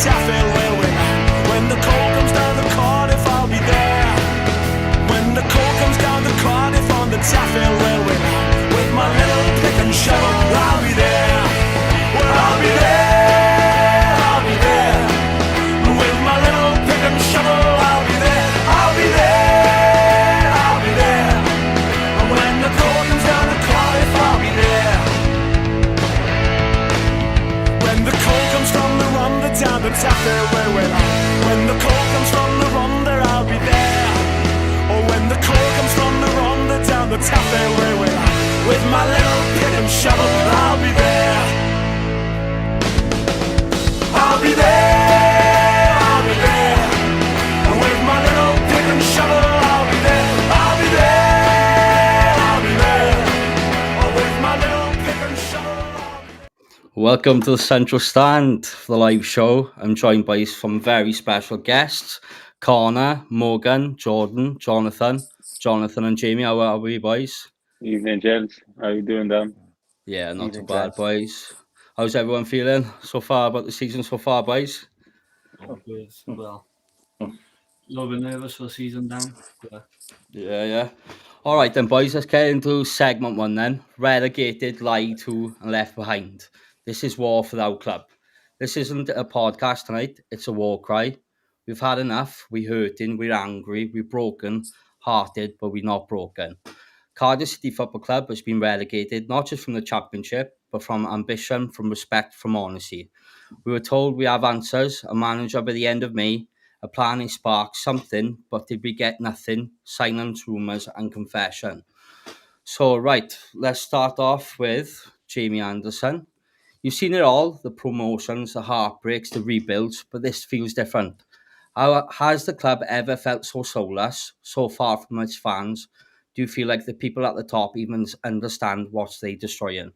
Taffel Railway line. When the coal comes down to Cardiff, I'll be there. When the coal comes down to Cardiff on the Taffel Railway line, with my little pick and shovel, I'll be there. Well, I'll be there, I'll be there. With my little pick and shovel, I'll be there. I'll be there, I'll be there. And when the coal comes down to Cardiff, I'll be there. When the coal comes from the Rhondda down the Taffel Railway line, when the coal comes from the Rhondda, I'll be there. Or when the coal comes from the Rhondda down the Taffel Railway line, with my little pick and shovel, I'll be there. I'll be there, I'll be there. And with my little pick and shovel, I'll be there. I'll be there, I'll be there. Or with my little pick and shovel, I'll be there. Welcome to the Central Stand for the live show. I'm joined by some very special guests: Connor, Morgan, Jordan, Jonathan, and Jamie. How are we, boys? Evening, gents. How you doing, Dan? Yeah, not Evening, too bad, gents. boys. How's everyone feeling so far about the season so far, boys? Good. Well, a little bit nervous for the season, Dan. But Yeah. All right then, boys. Let's get into segment one then. Relegated, lied to, and left behind. This is war for our club. This isn't a podcast tonight. It's a war cry. We've had enough. We're hurting. We're angry. We're broken hearted, but we're not broken. Cardiff City Football Club has been relegated, not just from the Championship, but from ambition, from respect, from honesty. We were told we have answers, a manager by the end of May, a planning spark, something, but did we get nothing? Silence, rumours and confession. So, right, let's start off with Jamie Anderson. You've seen it all, the promotions, the heartbreaks, the rebuilds, but this feels different. How has the club ever felt so soulless, so far from its fans? Do you feel like the people at the top even understand what they're destroying?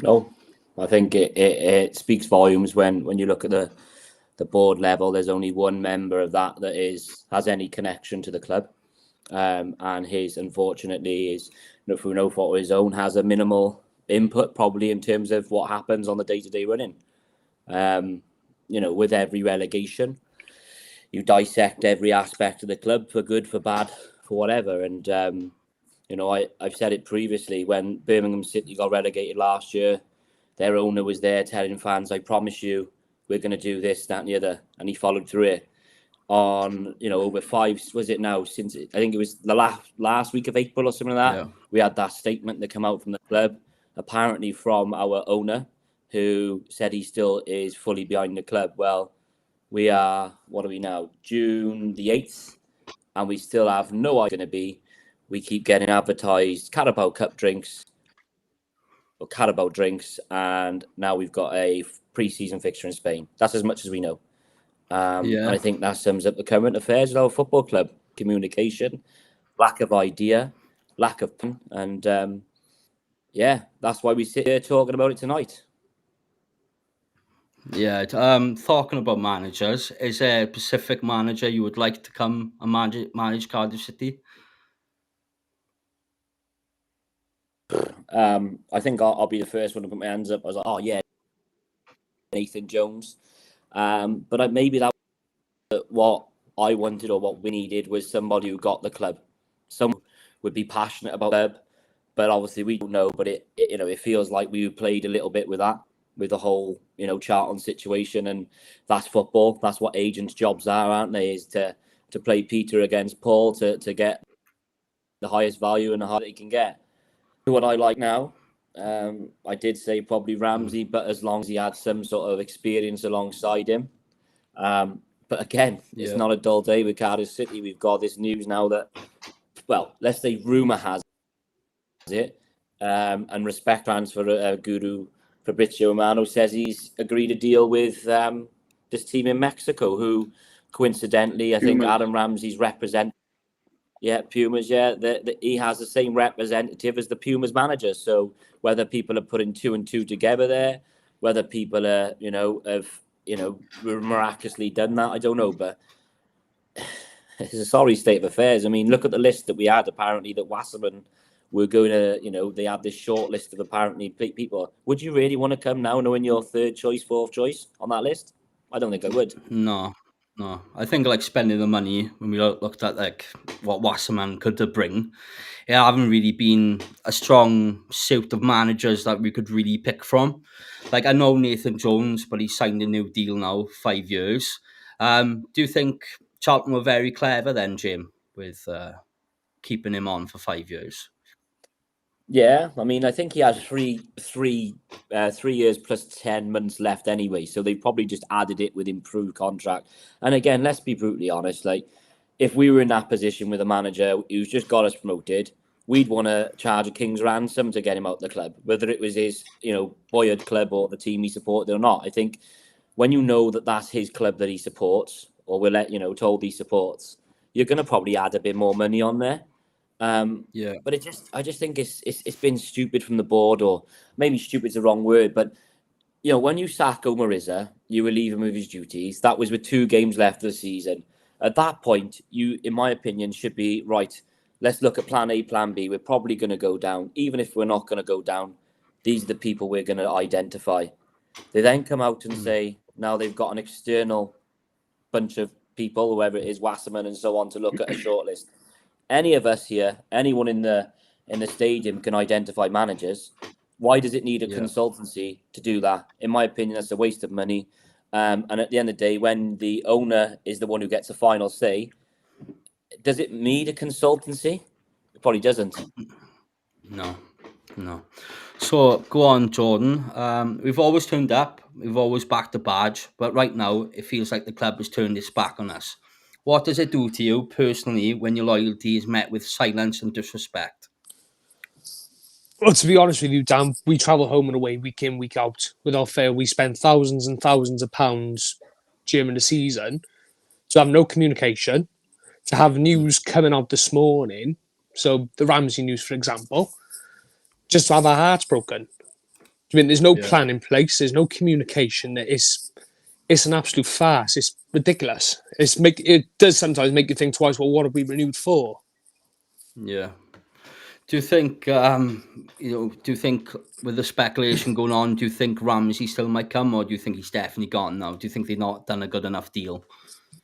No, I think it speaks volumes when you look at the board level. There's only one member of that has any connection to the club, and his, unfortunately, is through no fault of his own, has a minimal input probably in terms of what happens on the day-to-day running. With every relegation, you dissect every aspect of the club, for good, for bad, for whatever. And I've said it previously, when Birmingham City got relegated last year, their owner was there telling fans, I promise you, we're going to do this, that and the other. And he followed through it on, over since I think it was the last week of April or something like that. Yeah. We had that statement that came out from the club, apparently from our owner, who said he still is fully behind the club. Well, we are, what are we now? June the 8th, and we still have no idea going to be. We keep getting advertised Carabao Cup drinks, or Carabao drinks, and now we've got a pre-season fixture in Spain. That's as much as we know. And I think that sums up the current affairs of our football club. Communication, lack of idea, lack of plan, and that's why we sit here talking about it tonight. Yeah, talking about managers, is there a specific manager you would like to come and manage Cardiff City? I think I'll be the first one to put my hands up. I was like, oh yeah, Nathan Jones. But maybe that was what I wanted, or what we needed, was somebody who got the club. Someone would be passionate about the club, but obviously we don't know. But it feels like we played a little bit with that, with the whole Charlton situation, and that's football. That's what agents' jobs are, aren't they? Is to play Peter against Paul to get the highest value and the highest they can get. What I like now, I did say probably Ramsey, but as long as he had some sort of experience alongside him. But again, it's not a dull day with Cardiff City. We've got this news now that, well, let's say rumour has it, and respect fans for Guru Fabrizio Romano says he's agreed a deal with this team in Mexico, who coincidentally, I think Adam Ramsey's represent. Yeah, Pumas, he has the same representative as the Pumas manager. So whether people are putting two and two together there, whether people are, have miraculously done that, I don't know. But it's a sorry state of affairs. I mean, look at the list that we had, apparently, that Wasserman we're going to, they had this short list of apparently people. Would you really want to come now knowing your third choice, fourth choice on that list? I don't think I would. No. I think like spending the money, when we looked at like what Wasserman could bring, it haven't really been a strong suit of managers that we could really pick from. Like, I know Nathan Jones, but he signed a new deal now, 5 years. Do you think Charlton were very clever then, Jim, with keeping him on for 5 years? Yeah, I mean, I think he has 3 years plus 10 months left anyway, so they probably just added it with improved contract. And again, let's be brutally honest, like, if we were in that position with a manager who's just got us promoted, we'd want to charge a king's ransom to get him out the club, whether it was his, boyhood club or the team he supported or not. I think when you know that that's his club that he supports, or told he supports, you're going to probably add a bit more money on there. Yeah. But I just think it's been stupid from the board, or maybe stupid's the wrong word. But when you sack Omariza, you relieve him of his duties. That was with 2 games left of the season. At that point, you, in my opinion, should be right. Let's look at plan A, plan B. We're probably going to go down. Even if we're not going to go down, these are the people we're going to identify. They then come out and say now they've got an external bunch of people, whoever it is, Wasserman and so on, to look at a shortlist. Any of us here, anyone in the stadium can identify managers. Why does it need a consultancy to do that? In my opinion, that's a waste of money. And at the end of the day, when the owner is the one who gets a final say, does it need a consultancy? It probably doesn't. No. So go on, Jordan. We've always turned up. We've always backed the badge. But right now, it feels like the club has turned its back on us. What does it do to you personally when your loyalty is met with silence and disrespect? Well, to be honest with you, Dan, we travel home and away week in, week out. Without fail, we spend thousands and thousands of pounds during the season to have no communication, to have news coming out this morning. So the Ramsey news, for example, just to have our hearts broken. I mean, there's no plan in place. There's no communication. It's an absolute farce. It's ridiculous. It does sometimes make you think twice. Well, what have we renewed for? Yeah. Do you think, do you think with the speculation going on, do you think Ramsey still might come, or do you think he's definitely gone now? Do you think they've not done a good enough deal?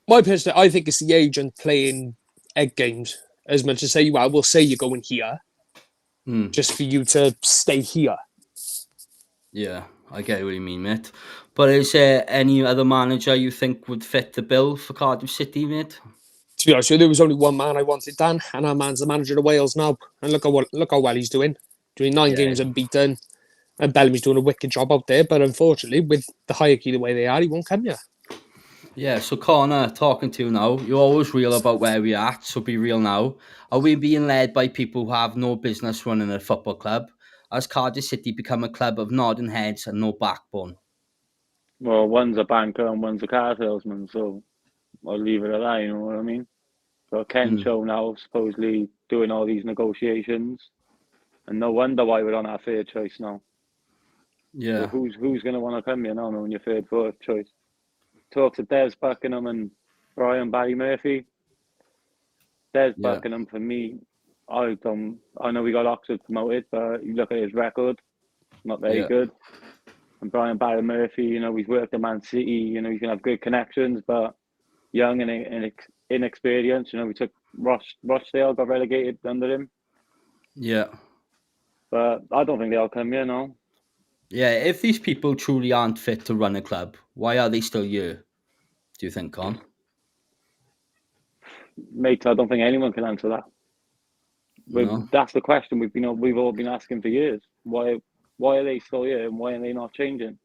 My personal, I think it's the agent playing egg games as much as say, well, we'll say you're going here, just for you to stay here. Yeah, I get what you mean, mate. But is there any other manager you think would fit the bill for Cardiff City, mate? To be honest with you, there was only one man I wanted, Dan, and our man's the manager of Wales now. And look how well he's doing. Doing 9 games unbeaten. And Bellamy's doing a wicked job out there. But unfortunately, with the hierarchy the way they are, he won't come here. Yeah, so Connor, talking to you now, you're always real about where we're at, so be real now. Are we being led by people who have no business running a football club? Has Cardiff City become a club of nodding heads and no backbone? Well, one's a banker and one's a car salesman, so I'll leave it at that, you know what I mean? So Ken Show now supposedly doing all these negotiations, and no wonder why we're on our third choice now. Yeah. So who's going to want to come here now knowing your third, fourth choice? Talk to Des Buckingham and Brian Barry Murphy. Des Buckingham, for me, I know we got Oxford promoted, but you look at his record, not very good. And Brian Barry Murphy, he's worked at Man City, he's going to have good connections, but young and inexperienced. We took Rochdale, got relegated under him. Yeah. But I don't think they'll come here now. Yeah, if these people truly aren't fit to run a club, why are they still here, do you think, Con? Mate, I don't think anyone can answer that. No. That's the question we've all been asking for years. Why are they still here and why are they not changing?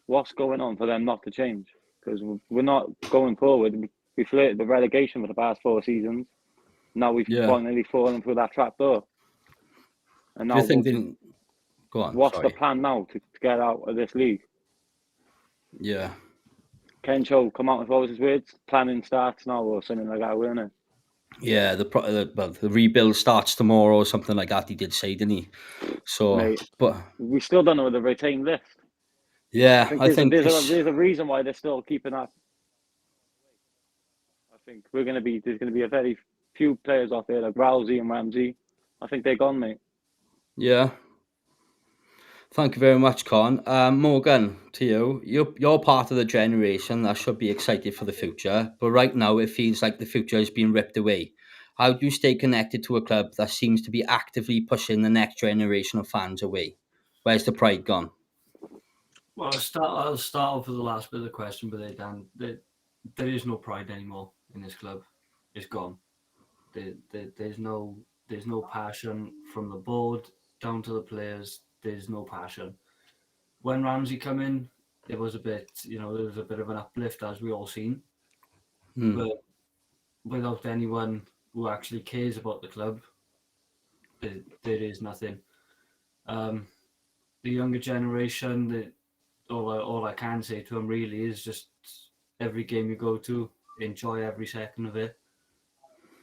What's going on for them not to change? Because we're not going forward. We flirted the relegation for the past 4 seasons. Now we've finally fallen through that trap door. And now, go on. What's the plan now to get out of this league? Yeah. Ken Cho come out with all his words. Planning starts now, or something like that, weren't it? Yeah, the rebuild starts tomorrow or something like that. He did say, didn't he? So, Mate, but we still don't know the retained list. Yeah, I think there's a reason why they're still keeping that. I think there's going to be a very few players off there like Rousey and Ramsey I think they're gone, mate. Yeah. Thank you very much, Con. Morgan, to you. You're part of the generation that should be excited for the future, but right now it feels like the future is being ripped away. How do you stay connected to a club that seems to be actively pushing the next generation of fans away? Where's the pride gone? Well, I'll start off with the last bit of the question, but Dan, there is no pride anymore in this club. It's gone. There's no passion from the board down to the players. There's no passion. When Ramsey come in, it was a bit, there was a bit of an uplift, as we all seen. But without anyone who actually cares about the club, there is nothing. The younger generation, all I can say to them really is just every game you go to, enjoy every second of it.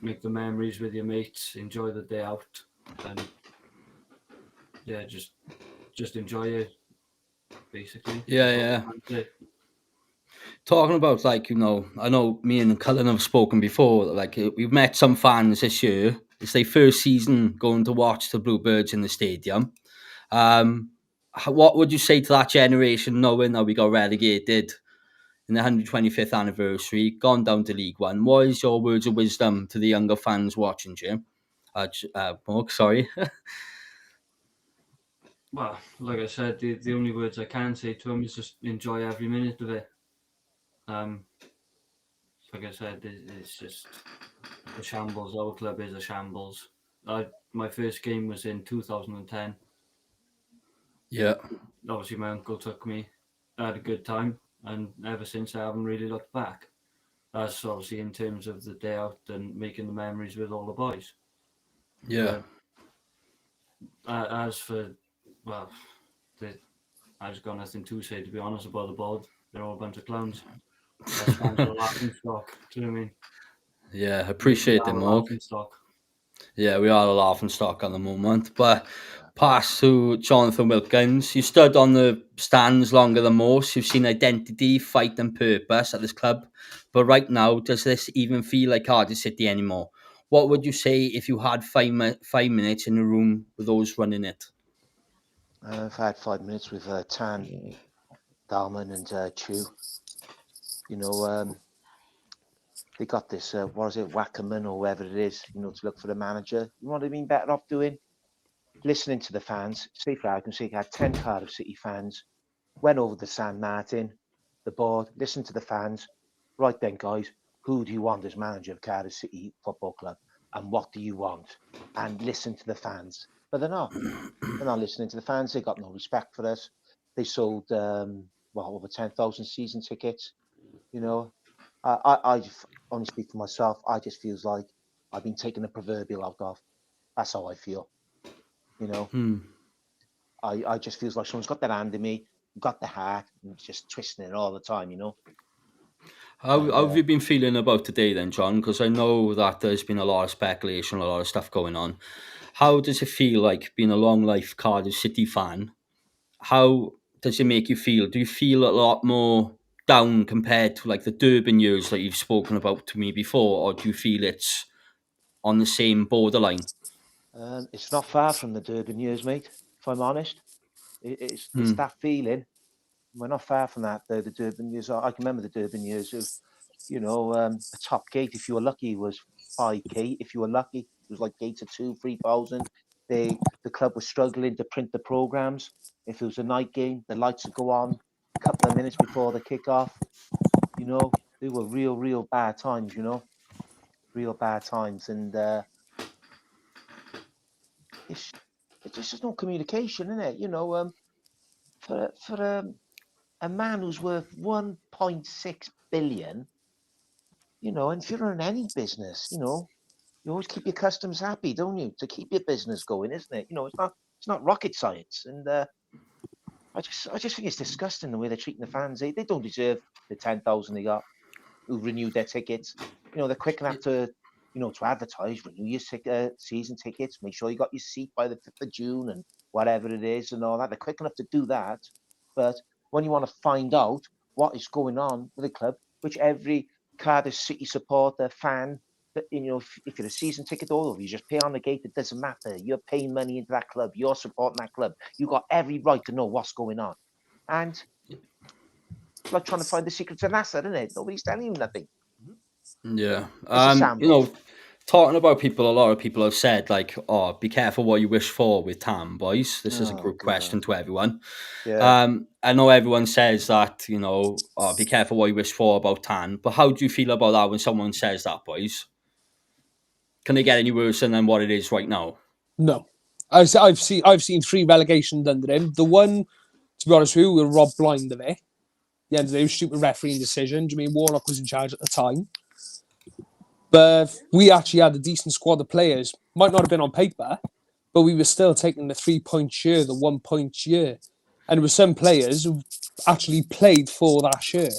Make the memories with your mates, enjoy the day out, and yeah, just enjoy it, basically. Yeah. Talking about, like, I know me and Cullen have spoken before, like, we've met some fans this year. It's their first season going to watch the Bluebirds in the stadium. What would you say to that generation, knowing that we got relegated in the 125th anniversary, gone down to League One? What is your words of wisdom to the younger fans watching, Jim? Mark, sorry. Well, like I said, the only words I can say to them is just enjoy every minute of it. Like I said, it's just a shambles. Our club is a shambles. My first game was in 2010. Yeah. Obviously, my uncle took me. I had a good time, and ever since I haven't really looked back. That's obviously in terms of the day out and making the memories with all the boys. Yeah. As for, well, I just got nothing to say, to be honest, about the board. They're all a bunch of clowns. That's fans are a laughing stock. Do you know what I mean? Yeah, appreciate it, Mark. Laughing stock. Yeah, we are a laughing stock at the moment. But pass to Jonathan Wilkins. You stood on the stands longer than most. You've seen identity, fight, and purpose at this club. But right now, does this even feel like Cardiff City anymore? What would you say if you had 5 minutes in the room with those running it? I've had 5 minutes with Tan, Dalman, and Chew. They got this, what is it, Wackerman or whoever it is, to look for the manager. You know what I mean? Better off doing? Listening to the fans. Say for argument's sake, I had 10 Cardiff City fans, went over to San Martin, the board, listened to the fans. Right then, guys, who do you want as manager of Cardiff City Football Club? And what do you want? And listen to the fans. But they're not. They're not listening to the fans. They got no respect for us. They sold, over 10,000 season tickets. I only speak for myself. I just feels like I've been taking the proverbial out of. That's how I feel. I just feels like someone's got their hand in me, got the heart, and just twisting it all the time. How have you been feeling about today then, John? Because I know that there's been a lot of speculation, a lot of stuff going on. How does it feel like being a long life Cardiff City fan? How does it make you feel? Do you feel a lot more down compared to like the Durban years that you've spoken about to me before, or do you feel it's on the same borderline? It's not far from the Durban years, mate. If I'm honest, it's that feeling. We're not far from that. The Durban years. I can remember the Durban years of, a top gate. If you were lucky, was 5K. If you were lucky, it was like gate of 2,000-3,000. The club was struggling to print the programs. If it was a night game, the lights would go on a couple of minutes before the kickoff. They were real bad times. Real bad times, and it's just no communication, isn't it? For a man who's worth 1.6 billion, and if you're in any business, you always keep your customers happy, don't you? To keep your business going, isn't it? It's not rocket science, and I just think it's disgusting the way they're treating the fans. They don't deserve the 10,000 they got who renewed their tickets. They're quick enough to advertise, renew your season tickets, make sure you got your seat by the 5th of June and whatever it is and all that. They're quick enough to do that. But when you want to find out what is going on with the club, which every Cardiff City supporter, fan, if you're a season ticket holder, you just pay on the gate. It doesn't matter. You're paying money into that club. You're supporting that club. You got every right to know what's going on. And it's like trying to find the secrets of NASA, isn't it? Nobody's telling you nothing. Yeah. It's a shambles. Talking about people, a lot of people have said, like, oh, be careful what you wish for with Tam, boys. This is a good question to everyone. Yeah. I know everyone says that, oh, be careful what you wish for about Tan, but how do you feel about that when someone says that, boys? Can they get any worse than what it is right now? No. I've seen 3 relegations under him. The one, to be honest with you, we were robbed blind of it. The end of the day, it was a stupid refereeing decision. Jermaine Warnock was in charge at the time. But we actually had a decent squad of players. Might not have been on paper, but we were still taking the 3-point share, the 1-point share. And there were some players who actually played for that share.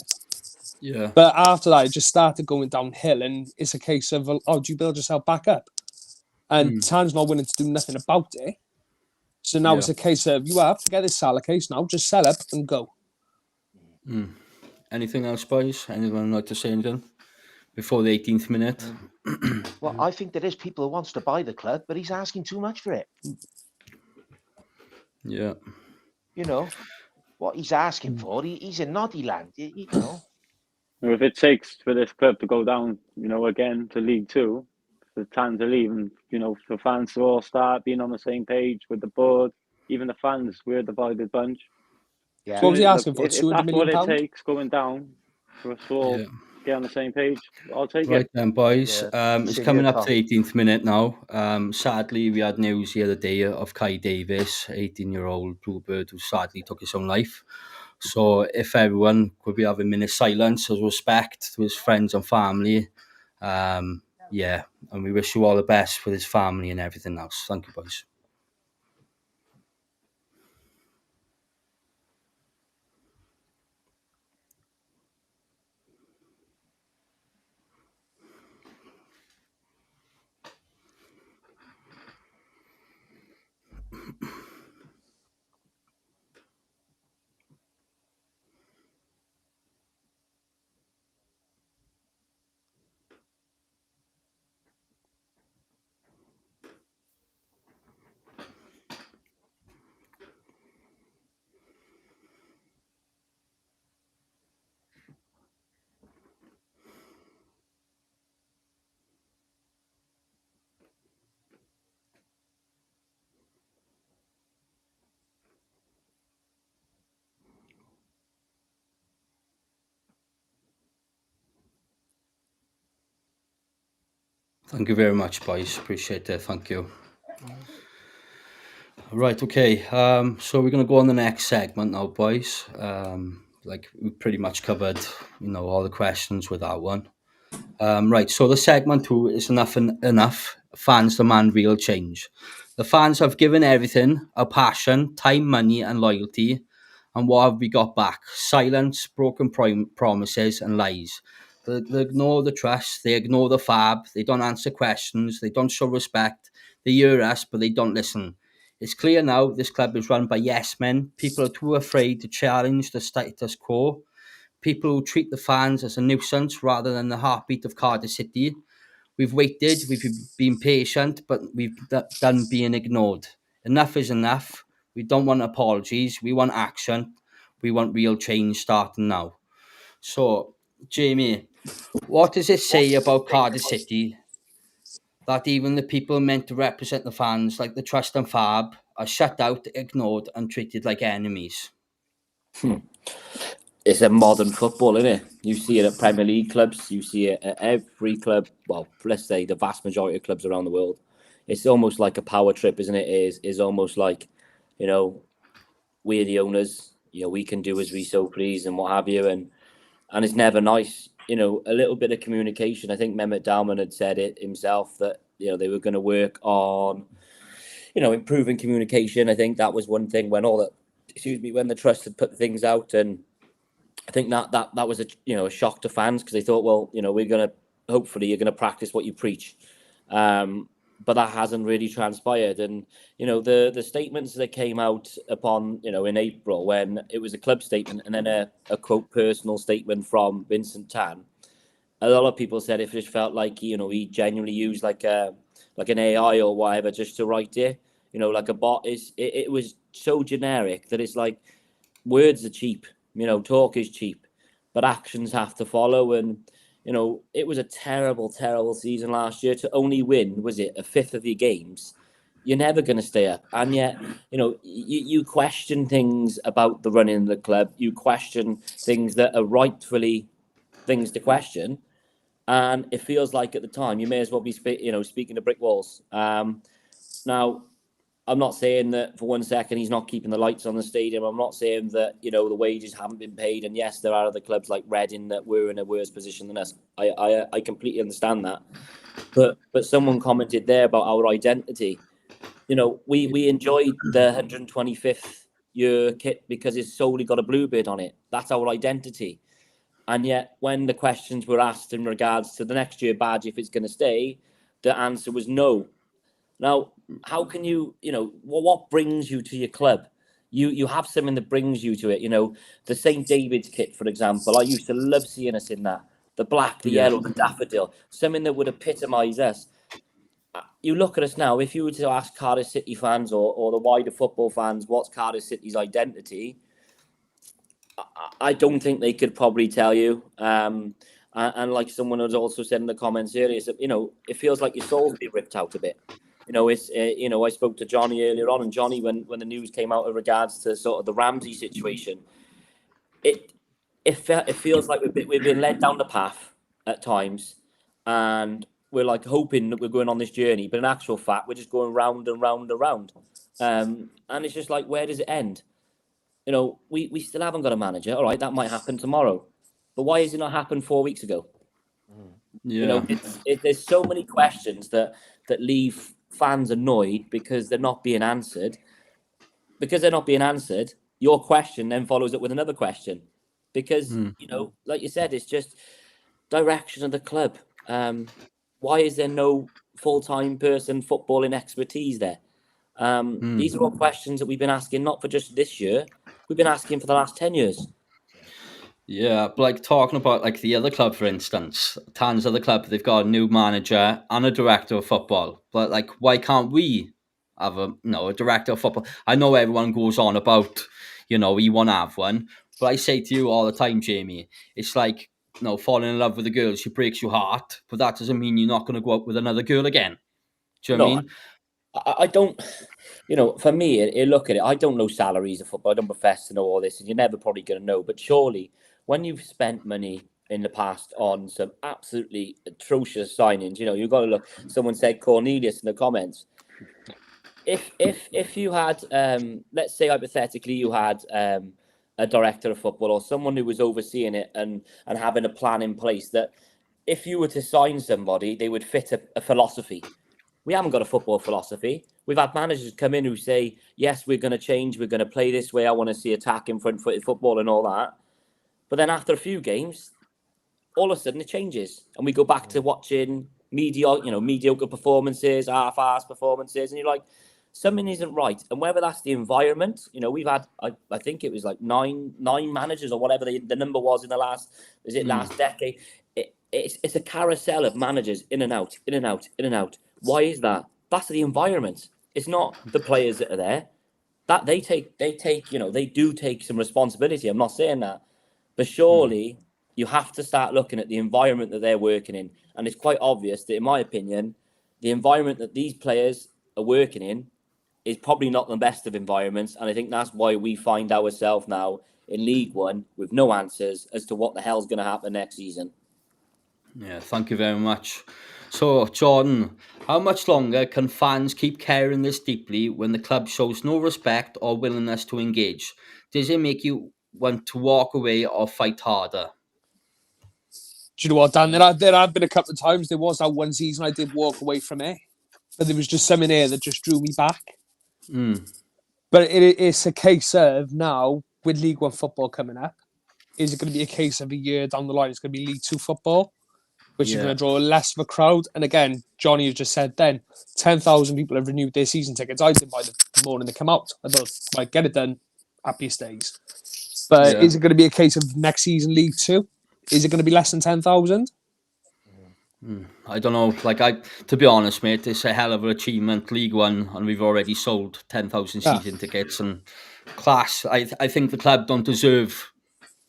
Yeah. But after that, it just started going downhill. And it's a case of, do you build yourself back up? And Tan's not willing to do nothing about it. So now it's a case of, forget this Salah case now, just sell up and go. Anything else, boys? Anyone like to say anything before the 18th minute? Well, I think there is people who wants to buy the club, but he's asking too much for it. Yeah. What he's asking for, he's in naughty land, If it takes for this club to go down, again to League Two, for Tan to leave, and for fans to all start being on the same page with the board, even the fans, we're a divided bunch. Yeah. So what was he asking for? If £200 that's what million? it takes going down for us to all get on the same page, I'll take Right it. then, boys. Yeah. It's Same coming here, up to Tom. the 18th minute now. Sadly, we had news the other day of Kai Davies, 18-year-old Bluebird, who sadly took his own life. So if everyone could be having a minute silence as respect to his friends and family, and we wish you all the best for his family and everything else. Thank you, boys. Thank you very much, boys. Appreciate it. Thank you. Right, okay. So we're going to go on the next segment now, boys. We pretty much covered, all the questions with that one. Right, so the segment 2 is enough. Fans demand real change. The fans have given everything, a passion, time, money and loyalty. And what have we got back? Silence, broken promises and lies. They ignore the trust, they ignore the fab, they don't answer questions, they don't show respect, they hear us but they don't listen. It's clear now this club is run by yes men. People are too afraid to challenge the status quo. People who treat the fans as a nuisance rather than the heartbeat of Cardiff City. We've waited, we've been patient, but we've done being ignored. Enough is enough. We don't want apologies. We want action. We want real change starting now. So, Jamie, what does it say about Cardiff City that even the people meant to represent the fans, like the Trust and Fab, are shut out, ignored, and treated like enemies? It's a modern football, isn't it? You see it at Premier League clubs. You see it at every club. Well, let's say the vast majority of clubs around the world. It's almost like a power trip, isn't it? Is almost like, we're the owners. We can do as we so please and what have you. And it's never nice. A little bit of communication. I think Mehmet Dalman had said it himself that, they were going to work on, improving communication. I think that was one thing when when the trust had put things out, and I think that was a shock to fans because they thought, well, hopefully you're gonna practice what you preach, but that hasn't really transpired. And the statements that came out upon in April when it was a club statement and then a quote personal statement from Vincent Tan, a lot of people said it just felt like, you know, he genuinely used like an AI or whatever just to write it. You know, like a bot it was so generic that it's like words are cheap, you know, talk is cheap, but actions have to follow. And, you know, it was a terrible, terrible season last year. To only win, was it, a fifth of your games? You're never going to stay up. And yet, you know, you question things about the running of the club. You question things that are rightfully things to question. And it feels like at the time you may as well be, speaking to brick walls. Now, I'm not saying that for 1 second he's not keeping the lights on the stadium. I'm not saying that, you know, the wages haven't been paid. And yes, there are other clubs like Reading that were in a worse position than us. I completely understand that. But someone commented there about our identity. You know, we enjoyed the 125th year kit because it's solely got a Bluebird on it. That's our identity. And yet, when the questions were asked in regards to the next year badge, if it's going to stay, the answer was no. Now, how can you, you know, what brings you to your club? You have something that brings you to it. You know, the St. David's kit, for example. I used to love seeing us in that. The black, the yellow, the daffodil. Something that would epitomise us. You look at us now, if you were to ask Cardiff City fans or the wider football fans, what's Cardiff City's identity? I don't think they could probably tell you. And like someone has also said in the comments earlier, you know, it feels like your soul's been ripped out a bit. You know, it's you know, I spoke to Johnny earlier on, and Johnny, when the news came out in regards to sort of the Ramsey situation, it feels like we've been led down the path at times, and we're like hoping that we're going on this journey, but in actual fact, we're just going round and round and round. And it's just like, where does it end? You know, we still haven't got a manager. All right, that might happen tomorrow, but why has it not happened 4 weeks ago? Yeah. You know, there's so many questions that leave fans annoyed because they're not being answered. Because they're not being answered, your question then follows it with another question. Because, you know, like you said, it's just direction of the club. Why is there no full-time person footballing expertise there? These are all questions that we've been asking, not for just this year. We've been asking for the last 10 years. Yeah, but like talking about like the other club, for instance, Tan's other club, they've got a new manager and a director of football. But like, why can't we have a director of football? I know everyone goes on about, you know, you want to have one, but I say to you all the time, Jamie, it's like, you know, falling in love with a girl, she breaks your heart, but that doesn't mean you're not going to go out with another girl again. Do you know what I mean? I don't, you know, for me, look at it, I don't know salaries of football. I don't profess to know all this, and you're never probably going to know. But surely, when you've spent money in the past on some absolutely atrocious signings, you know, you've got to look. Someone said Cornelius in the comments. If you had, let's say hypothetically, you had a director of football or someone who was overseeing it and having a plan in place that if you were to sign somebody, they would fit a philosophy. We haven't got a football philosophy. We've had managers come in who say, yes, we're going to change. We're going to play this way. I want to see attacking front-footed football and all that. But then after a few games, all of a sudden it changes. And we go back to watching mediocre performances, half-assed performances. And you're like, something isn't right. And whether that's the environment, you know, we've had, I think it was like nine managers or whatever the number was in the last decade. It's a carousel of managers in and out, in and out, in and out. Why is that? That's the environment. It's not the players that are there. That they take, you know, they do take some responsibility. I'm not saying that. But surely you have to start looking at the environment that they're working in. And it's quite obvious that, in my opinion, the environment that these players are working in is probably not the best of environments. And I think that's why we find ourselves now in League One with no answers as to what the hell's going to happen next season. Yeah, thank you very much. So, Jordan, how much longer can fans keep caring this deeply when the club shows no respect or willingness to engage? Does it make you want to walk away or fight harder? Do you know what, Dan? There have been a couple of times. There was that one season I did walk away from it, but there was just something there that just drew me back. But it's a case of now, with League One football coming up, is it going to be a case of a year down the line, it's going to be League Two football, which is going to draw less of a crowd? And again, Johnny has just said then, 10,000 people have renewed their season tickets. I did by the morning they come out. I thought, right, get it done, happiest days. But is it going to be a case of next season League Two? Is it going to be less than 10,000? I don't know. To be honest, mate, it's a hell of an achievement, League One, and we've already sold 10,000 Yeah. season tickets and class. I think the club don't deserve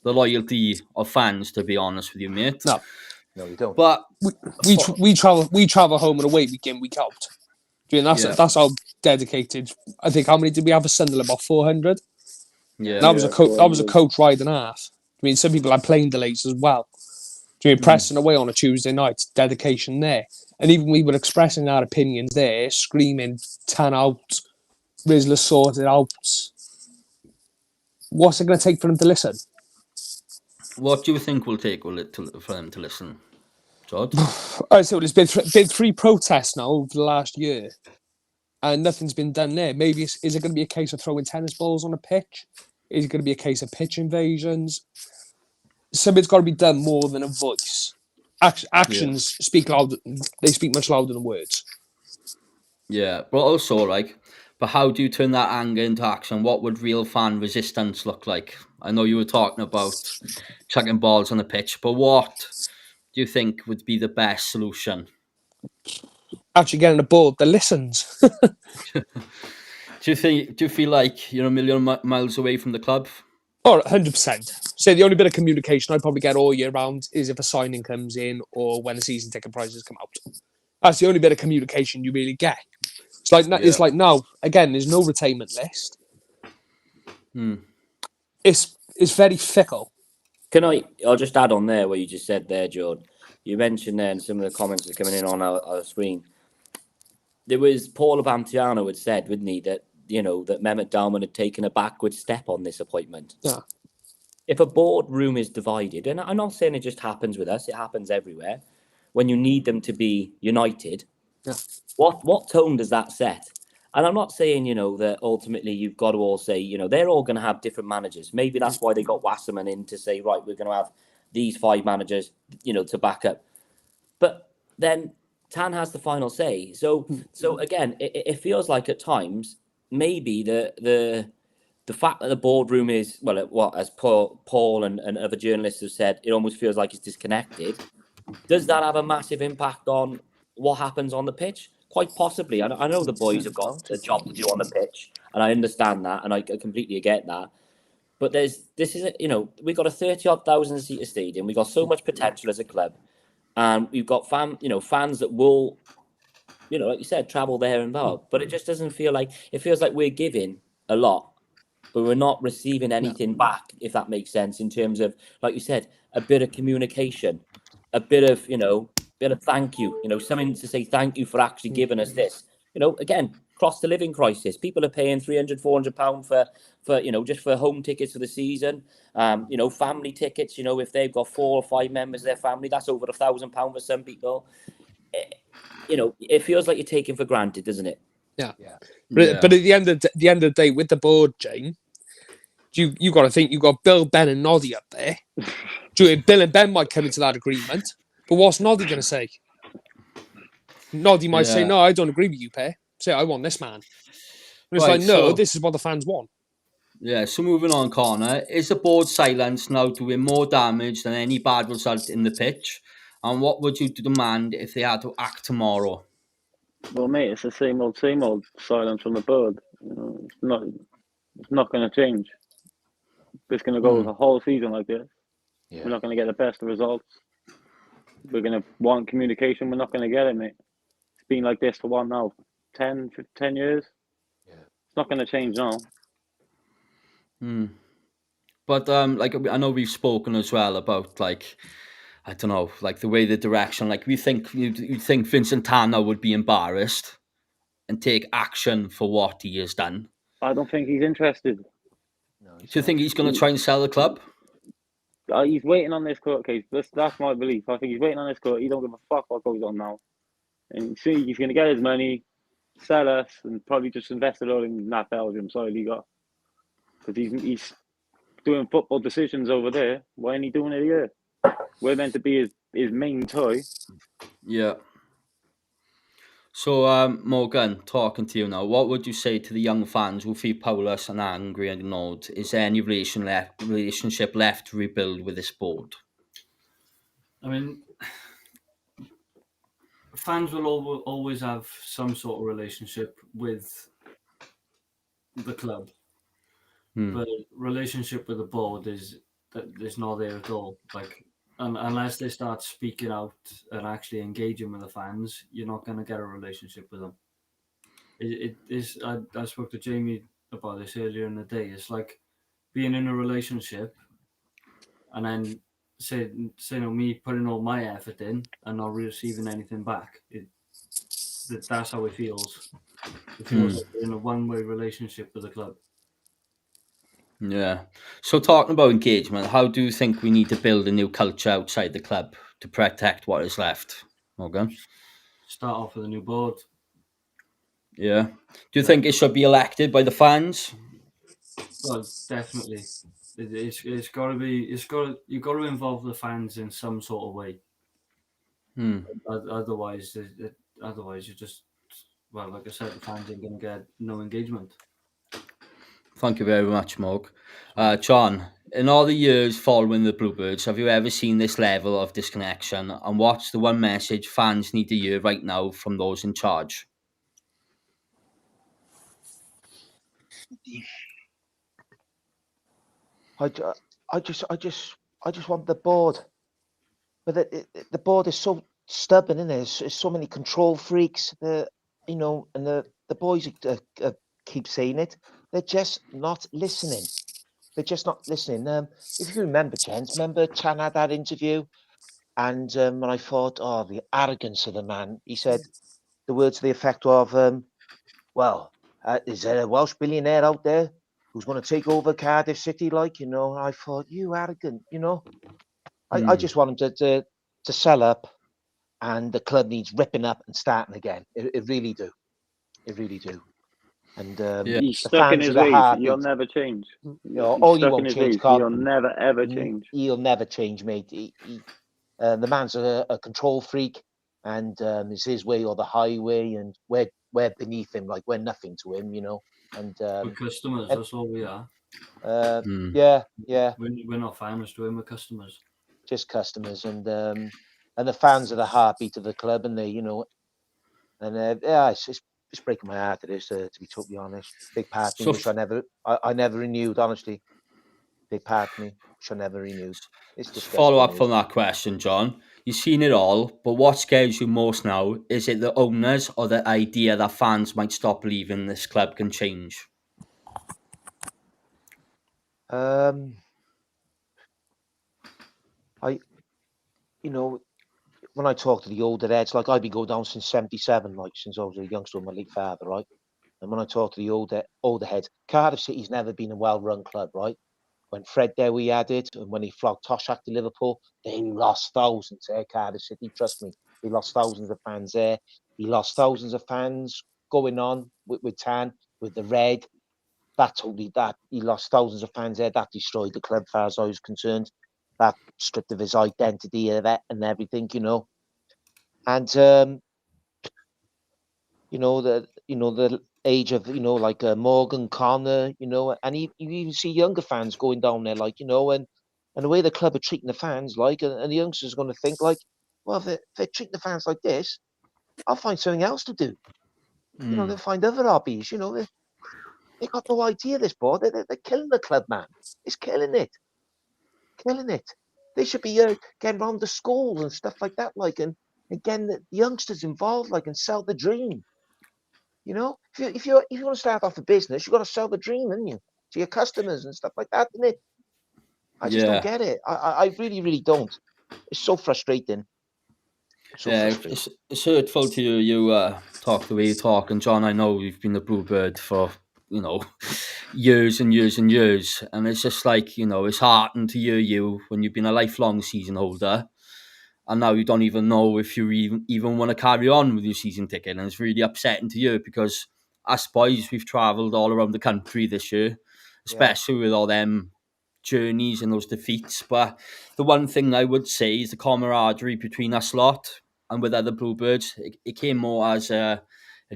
the loyalty of fans, to be honest with you, mate. No. No, you don't. But We travel home and away week in, week out. That's how dedicated. I think how many did we have a Sunderland? About 400. yeah, That was a coach ride and a half. I mean, some people had plane delays as well. Preston away on a Tuesday night, dedication there. And even we were expressing our opinions there, screaming 10 out, Rizzler sorted out. What's it going to take for them to listen? what do you think will take for them to listen, Todd? So there's been 3 protests now over the last year, and nothing's been done there. Maybe is it going to be a case of throwing tennis balls on a pitch? Is it going to be a case of pitch invasions? Something's got to be done more than a voice. Actions speak loud. They speak much louder than words. Yeah, but also, but how do you turn that anger into action? What would real fan resistance look like? I know you were talking about chucking balls on the pitch, but what do you think would be the best solution? Actually getting a board that listens. Do you feel like you're a million miles away from the club? Oh, 100%. So the only bit of communication I probably get all year round is if a signing comes in or when the season ticket prices come out. That's the only bit of communication you really get. It's like now, again, there's no retainment list. It's very fickle. I'll just add on there what you just said there, Jordan. You mentioned there, and some of the comments that are coming in on our screen. There was Paul Abantiano had said, wouldn't he, that that Mehmet Dalman had taken a backward step on this appointment. Yeah. If a boardroom is divided, and I'm not saying it just happens with us, it happens everywhere, when you need them to be united, what tone does that set? And I'm not saying, that ultimately you've got to all say, they're all going to have different managers. Maybe that's why they got Wasserman in to say, right, we're going to have these 5 managers, to back up. But then Tan has the final say. So again, it feels like at times, maybe the fact that the boardroom is, as Paul and other journalists have said, it almost feels like it's disconnected. Does that have a massive impact on what happens on the pitch? Quite possibly. I know the boys have got a job to do on the pitch, and I understand that, and I completely get that. But we've got a 30-odd thousand seater stadium. We've got so much potential as a club, and we've got fans that will, like you said, travel there and back. But it just doesn't feel like it feels like we're giving a lot, but we're not receiving anything back, if that makes sense, in terms of, like you said, a bit of communication, a bit of, bit of thank you, something to say thank you for actually giving us this. Again, cost of living crisis. People are paying £300, £400 for just for home tickets for the season. Family tickets, if they've got 4 or 5 members of their family, that's over £1,000 for some people. It feels like you're taking for granted, doesn't it? Yeah. But at the end of the day, with the board, Jane, you got to think you got Bill, Ben, and Noddy up there. Bill and Ben might come into that agreement, but what's Noddy going to say? Noddy might say, "No, I don't agree with you, Pear. Say I want this man." And it's like, no, this is what the fans want. Yeah. So moving on, Connor, is the board silence now doing more damage than any bad result in the pitch? And what would you demand if they had to act tomorrow? Well, mate, it's the same old silence from the board. It's not going to change. It's going to go the whole season like this. Yeah. We're not going to get the best of results. We're going to want communication. We're not going to get it, mate. It's been like this for what now? 10 years? Yeah. It's not going to change now. But I know we've spoken as well about I don't know, the way the direction. You think Vincent Tan now would be embarrassed and take action for what he has done? I don't think he's interested. No, do you think he's going to try and sell the club? He's waiting on this court case. That's my belief. I think he's waiting on this court. He don't give a fuck what goes on now. And see, he's going to get his money, sell us, and probably just invest it all in that Belgium soil he got. Because he's doing football decisions over there. Why ain't he doing it here? We're meant to be his main toy. Yeah. So, Morgan, talking to you now, what would you say to the young fans who feel powerless and angry and ignored? Is there any relationship left to rebuild with this board? I mean, fans will always have some sort of relationship with the club, but relationship with the board is not there at all. Like, unless they start speaking out and actually engaging with the fans, you're not going to get a relationship with them. It is. I spoke to Jamie about this earlier in the day. It's like being in a relationship and then me putting all my effort in and not receiving anything back. That's how it feels. It feels like you're in a one-way relationship with the club. Yeah. So talking about engagement, how do you think we need to build a new culture outside the club to protect what is left? Morgan? Start off with a new board. Yeah. Do you think it should be elected by the fans? Well, definitely. It's got to be. You've got to involve the fans in some sort of way. Otherwise, otherwise you just, well, like I said, the fans ain't going to get no engagement. Thank you very much, Morg. John, in all the years following the Bluebirds, have you ever seen this level of disconnection? And what's the one message fans need to hear right now from those in charge? I just want the board, but the board is so stubborn, isn't it? There's so many control freaks. And the boys keep saying it. They're just not listening. They're just not listening. If you remember, gents, remember Chan had that interview, and when I thought, oh, the arrogance of the man. He said the words to the effect of, is there a Welsh billionaire out there who's going to take over Cardiff City? And I thought, you arrogant, I just want him to sell up, and the club needs ripping up and starting again. It really do. It really do. And He's the stuck in fans his are the ways. heartbeat. He'll never change. He He's stuck in won't his change, ways. Carl. He'll never ever change. He'll never change, mate. The man's a control freak, and it's his way or the highway, and we're beneath him, like we're nothing to him, And We're customers. That's all we are. yeah. We're not fans to him. We're customers. Just customers, and the fans are the heartbeat of the club, and they, and it's breaking my heart. It is, to be totally honest. Big part of me wish I never renewed. Honestly, big part of me wish I never renewed. It's disgusting. Follow up from that question, John. You've seen it all, but what scares you most now? Is it the owners or the idea that fans might stop believing this club can change? When I talk to the older heads, like I've been going down since '77, like since I was a youngster with my late father, right? And when I talk to the older heads, Cardiff City's never been a well-run club, right? When Fred Dewi had it, and when he flogged Toshak to Liverpool, they lost thousands there, Cardiff City. Trust me, they lost thousands of fans there. He lost thousands of fans going on with Tan, with the Red. He lost thousands of fans there. That destroyed the club, as far as I was concerned. That stripped of his identity and everything, And the age of like Morgan, Connor, and you even see younger fans going down there, like and the way the club are treating the fans, like, and the youngsters are going to think like, well, if they're treating the fans like this, I'll find something else to do. They'll find other hobbies. They got no idea, this board. They're killing the club, man. It's killing it. They should be getting around the schools and stuff like that, like, and getting the youngsters involved, like, and sell the dream. If you want to start off a business, you've got to sell the dream, haven't you, to your customers and stuff like that, isn't it? I just don't get it. I really, really don't. It's so frustrating. It's hurtful to you talk the way you talk, and John, I know you've been a Bluebird for years and years and years, and it's just like it's heartening to hear you when you've been a lifelong season holder, and now you don't even know if you even want to carry on with your season ticket, and it's really upsetting to you because us boys, we've travelled all around the country this year, especially with all them journeys and those defeats. But the one thing I would say is the camaraderie between us lot and with other Bluebirds. It came more as a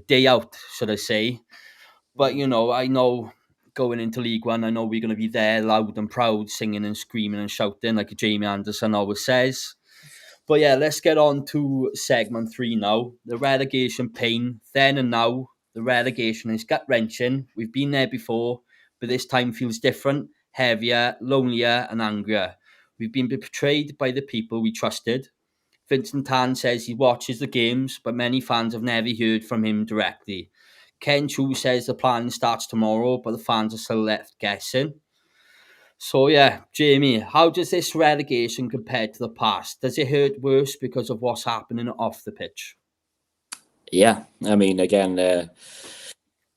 day out, should I say. But I know going into League One, I know we're going to be there loud and proud, singing and screaming and shouting like Jamie Anderson always says. But yeah, let's get on to segment 3 now. The relegation pain, then and now. The relegation is gut-wrenching. We've been there before, but this time feels different, heavier, lonelier and angrier. We've been betrayed by the people we trusted. Vincent Tan says he watches the games, but many fans have never heard from him directly. Ken Chu says the plan starts tomorrow, but the fans are still left guessing. So yeah, Jamie, how does this relegation compare to the past? Does it hurt worse because of what's happening off the pitch? Yeah, I mean, again, the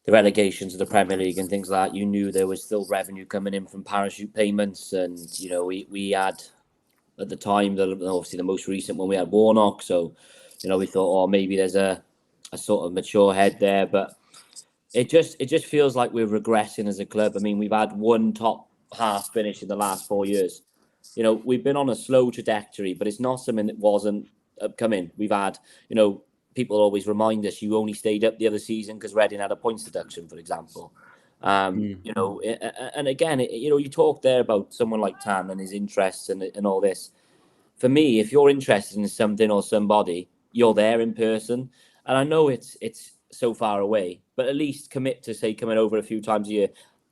relegations of the Premier League and things like that, you knew there was still revenue coming in from parachute payments, and we had at the time, obviously the most recent one, we had Warnock, so we thought, oh, maybe there's a sort of mature head there, but it just feels like we're regressing as a club. I mean, we've had one top half finish in the last 4 years. We've been on a slow trajectory, but it's not something that wasn't upcoming. We've had, people always remind us you only stayed up the other season because Reading had a points deduction, for example. And again, you talk there about someone like Tan and his interests and all this. For me, if you're interested in something or somebody, you're there in person. And I know it's so far away, but at least commit to, say, coming over a few times a year.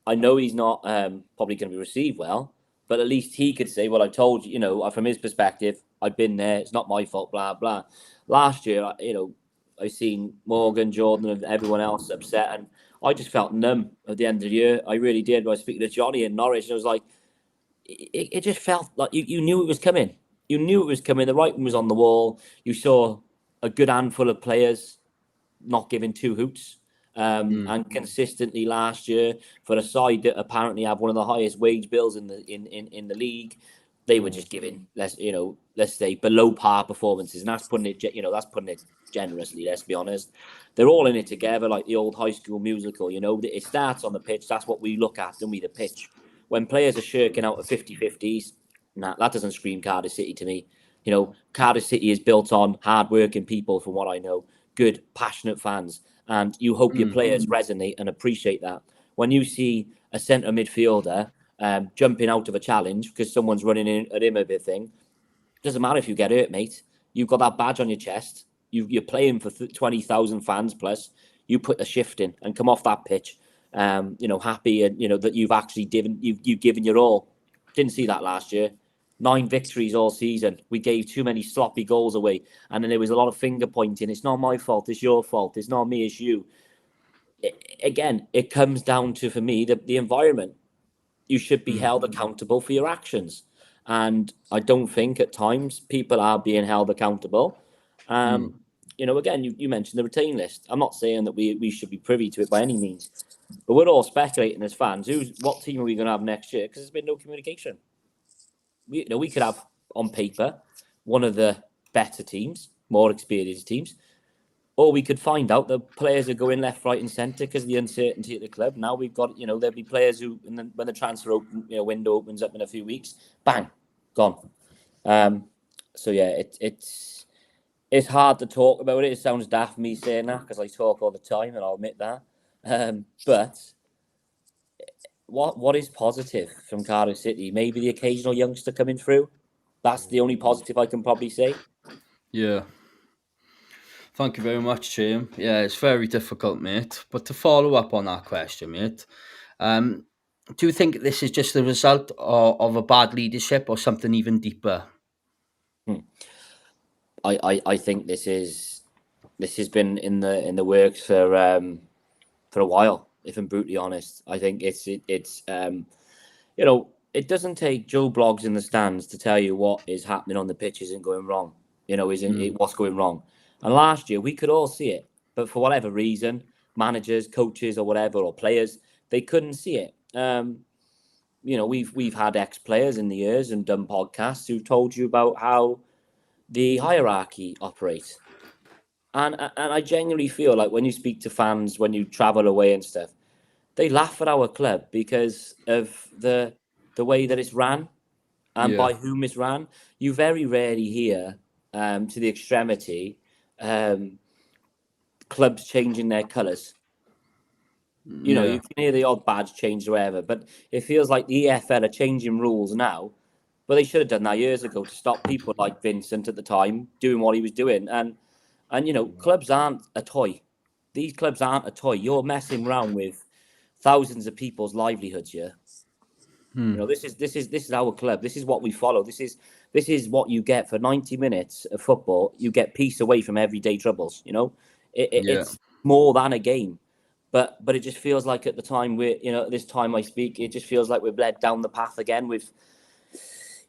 I know he's not probably going to be received well, but at least he could say, well, I told you, from his perspective, I've been there. It's not my fault, blah, blah. Last year, I've seen Morgan, Jordan, and everyone else upset, and I just felt numb at the end of the year. I really did. I was speaking to Johnny in Norwich, and I was like, it just felt like you knew it was coming. You knew it was coming. The writing was on the wall. You saw a good handful of players not giving two hoots. And consistently last year, for a side that apparently have one of the highest wage bills in the league, they were just giving let's say below par performances, and that's putting it generously. Let's be honest. They're all in it together, like the old High School Musical. It starts on the pitch. That's what we look at, don't we? The pitch. When players are shirking out of 50-50s, nah, that doesn't scream Cardiff City to me. Cardiff City is built on hard-working people, from what I know, good, passionate fans, and you hope your players resonate and appreciate that. When you see a centre midfielder jumping out of a challenge because someone's running in at him a bit thing, doesn't matter if you get hurt, mate. You've got that badge on your chest. You're playing for 20,000 fans plus. You put a shift in and come off that pitch, happy and that you've actually you've given your all. Didn't see that last year. 9 victories all season. We gave too many sloppy goals away, and then there was a lot of finger pointing. It's not my fault. It's your fault. It's not me. It's you. It comes down to, for me, the environment. You should be held accountable for your actions, and I don't think at times people are being held accountable. Again, you mentioned the retain list. I'm not saying that we should be privy to it by any means, but we're all speculating as fans. What team are we going to have next year? Because there's been no communication. We could have on paper one of the better teams, more experienced teams, or we could find out that players are going left, right, and centre because of the uncertainty at the club. Now we've got, there'll be players who, when the transfer window opens up in a few weeks, bang, gone. So yeah, it's hard to talk about it. It sounds daft me saying that because I talk all the time, and I'll admit that. But what is positive from Cardiff City? Maybe the occasional youngster coming through. That's the only positive I can probably say. Yeah. Thank you very much, Jim. Yeah, it's very difficult, mate. But to follow up on that question, mate, do you think this is just the result of a bad leadership or something even deeper? I think this has been in the works for a while. If I'm brutally honest, I think it's it doesn't take Joe Bloggs in the stands to tell you what is happening on the pitch isn't going wrong. What's going wrong. And last year we could all see it, but for whatever reason, managers, coaches, or whatever, or players, they couldn't see it. We've had ex-players in the years and done podcasts who've told you about how the hierarchy operates. And I genuinely feel like when you speak to fans, when you travel away and stuff, they laugh at our club because of the way that it's ran and by whom it's ran. You very rarely hear to the extremity clubs changing their colours. You can hear the odd badge change or whatever, but it feels like the EFL are changing rules now But they should have done that years ago to stop people like Vincent at the time doing what he was doing. And you know, clubs aren't a toy. These clubs aren't a toy. You're messing around with thousands of people's livelihoods here. You know, this is our club. This is what we follow. This is what you get for 90 minutes of football. You get peace away from everyday troubles. You know, it's more than a game. But it just feels like at the time at this time I speak, it just feels like we've led down the path again with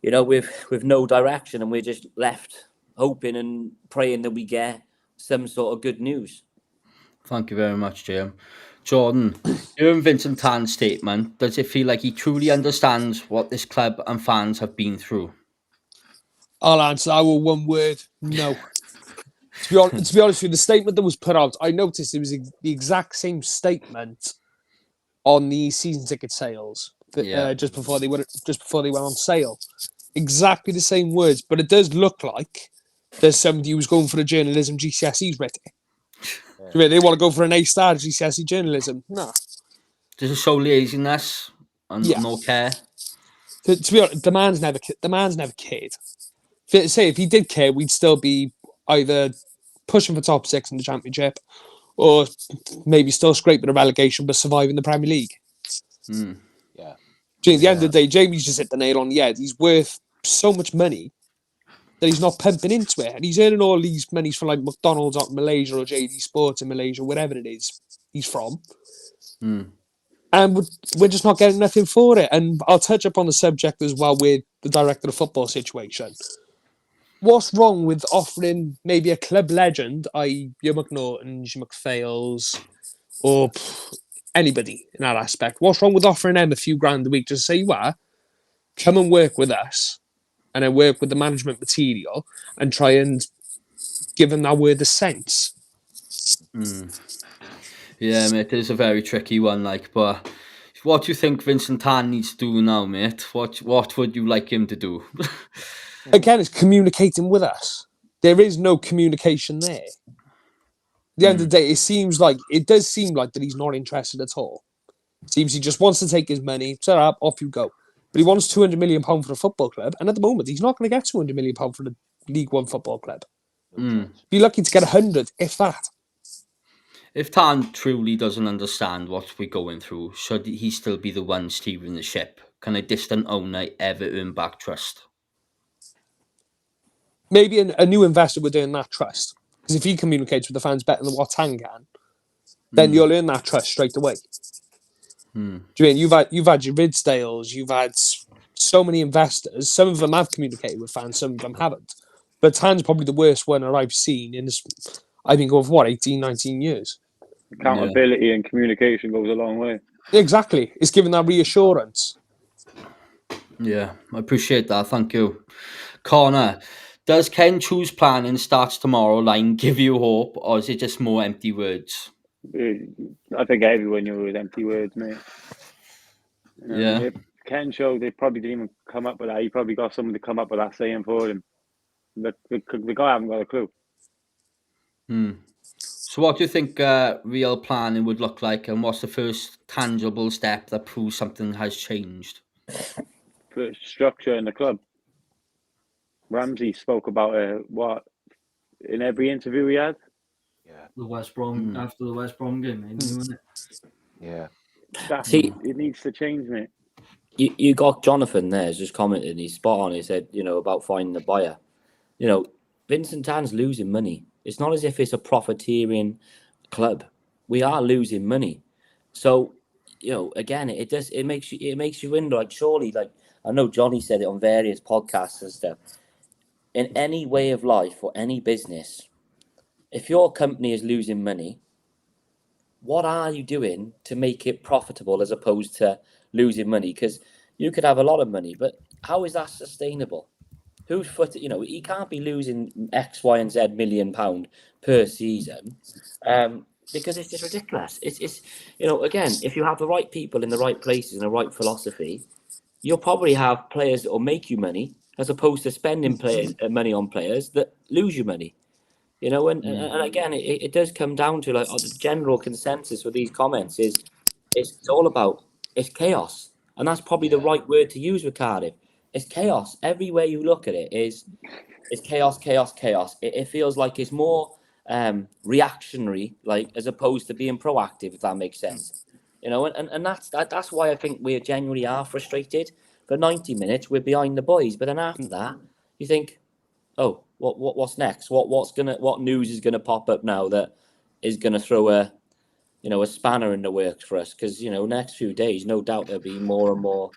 no direction, and we're just left hoping and praying that we get some sort of good news. Thank you very much, Jim. Jordan, hearing Vincent Tan's statement, does it feel like he truly understands what this club and fans have been through? I'll answer that with one word: no. To be honest with you, the statement that was put out, I noticed it was the exact same statement on the season ticket sales just before they went on sale. Exactly the same words, but it does look like there's somebody who's going for a journalism GCSE's written. Yeah. They want to go for an A-star GCSE journalism. No. Does it show laziness and no care? To be honest, the man's never cared. If he did care, we'd still be either pushing for top 6 in the Championship or maybe still scraping a relegation but surviving the Premier League. Yeah. At the end of the day, Jamie's just hit the nail on the head. He's worth so much money that he's not pumping into it. And he's earning all these monies for like McDonald's out in Malaysia or JD Sports in Malaysia, whatever it is he's from. And we're just not getting nothing for it. And I'll touch up on the subject as well with the director of football situation. What's wrong with offering maybe a club legend, i.e. your McNaughtons, your McPhails, or anybody in that aspect? What's wrong with offering them a few grand a week? Just say, come and work with us and then work with the management material and try and give them that word of sense. Yeah, mate, it is a very tricky one, but what do you think Vincent Tan needs to do now, mate? What would you like him to do? Again, it's communicating with us. There is no communication there. At the end of the day, it does seem like that he's not interested at all. It seems he just wants to take his money, set up, off you go. But he wants £200 million for a football club, and at the moment, he's not going to get £200 million for the League One football club. Be lucky to get 100, if that. If Tan truly doesn't understand what we're going through, should he still be the one steering the ship? Can a distant owner ever earn back trust? Maybe a new investor would earn that trust. Because if he communicates with the fans better than what Tan can, then you'll earn that trust straight away. Do you mean you've had your Ridsdales, you've had so many investors. Some of them have communicated with fans, some of them haven't. But Tan's probably the worst one that I've seen in this. I've been going for 18, 19 years. Accountability and communication goes a long way. Exactly, it's giving that reassurance. Yeah, I appreciate that. Thank you, Connor. Does Ken Chu's planning starts tomorrow line give you hope, or is it just more empty words? I think everyone knew it was empty words, mate. If Ken showed, they probably didn't even come up with that. He probably got someone to come up with that saying for him. The guy hasn't got a clue. So what do you think real planning would look like, and what's the first tangible step that proves something has changed? Put structure in the club. Ramsey spoke about in every interview he had. Yeah. The West Brom after the West Brom game, maybe, wasn't it? Yeah. It needs to change, mate. You got Jonathan there just commented. He's spot on. He said, about finding a buyer. Vincent Tan's losing money. It's not as if it's a profiteering club. We are losing money. So, again, it makes you wonder. Like, surely, I know Johnny said it on various podcasts and stuff. In any way of life or any business, if your company is losing money, what are you doing to make it profitable as opposed to losing money? Because you could have a lot of money, but how is that sustainable? Whose foot? He can't be losing X, Y, and Z £1 million per season, because it's just ridiculous. It's again, if you have the right people in the right places and the right philosophy, you'll probably have players that will make you money as opposed to spending money on players that lose you money. And again, it does come down to the general consensus with these comments it's all about it's chaos, and that's probably the right word to use with Cardiff. it's chaos. Everywhere you look at it is chaos, chaos, chaos. It feels like it's more reactionary, like as opposed to being proactive, if that makes sense. You know, and that's why I think we genuinely are frustrated. For 90 minutes, we're behind the boys, but then after that, you think, oh, what's next? What news is gonna pop up now that is gonna throw a spanner in the works for us? Because next few days, no doubt there'll be more and more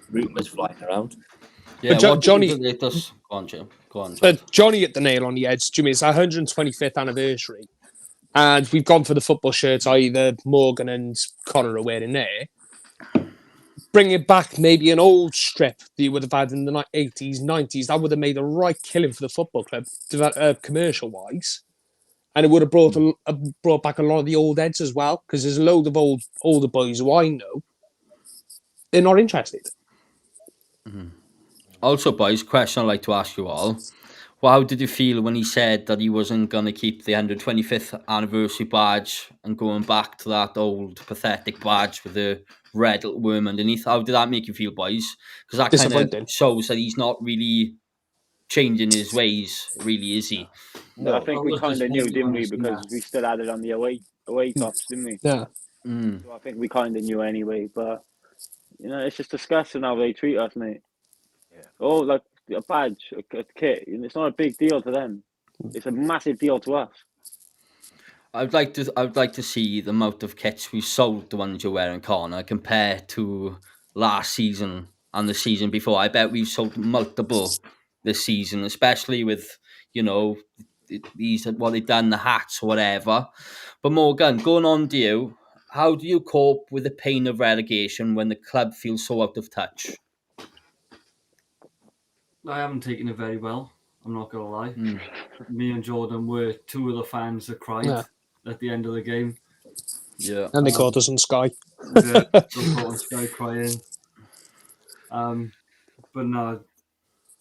rumours flying around. Yeah, Jo- what do you think Johnny- of the latest? Go on, Jim. Go on, Jim. Johnny hit the nail on the head. Jimmy, it's our 125th anniversary. And we've gone for the football shirts either Morgan and Connor are wearing there. Bring it back, maybe an old strip that you would have had in the 80s, 90s. That would have made a right killing for the football club, commercial-wise. And it would have brought back a lot of the old heads as well, because there's a load of older boys who I know. They're not interested. Also, boys, question I'd like to ask you all. Well, how did you feel when he said that he wasn't going to keep the 125th anniversary badge and going back to that old pathetic badge with the red little worm underneath? How did that make you feel, boys? Because that kind Disappointed. of shows that he's not really changing his ways, really, is he? No, I think I we was kind of knew, disappointed didn't when we? I seen Because that. we still had it on the away tops, didn't we? Yeah. So I think we kind of knew anyway. But it's just disgusting how they treat us, mate. Yeah. Oh, like a badge, a kit. It's not a big deal to them. It's a massive deal to us. I'd like to see the amount of kits we sold, the ones you're wearing, Connor, compared to last season and the season before. I bet we've sold multiple this season, especially with these what they've done, the hats or whatever. But Morgan, going on to you, how do you cope with the pain of relegation when the club feels so out of touch? I haven't taken it very well. I'm not gonna lie. Me and Jordan were two of the fans that cried Yeah. at the end of the game. Yeah. And they caught us on Sky. Yeah, on Sky crying. But no,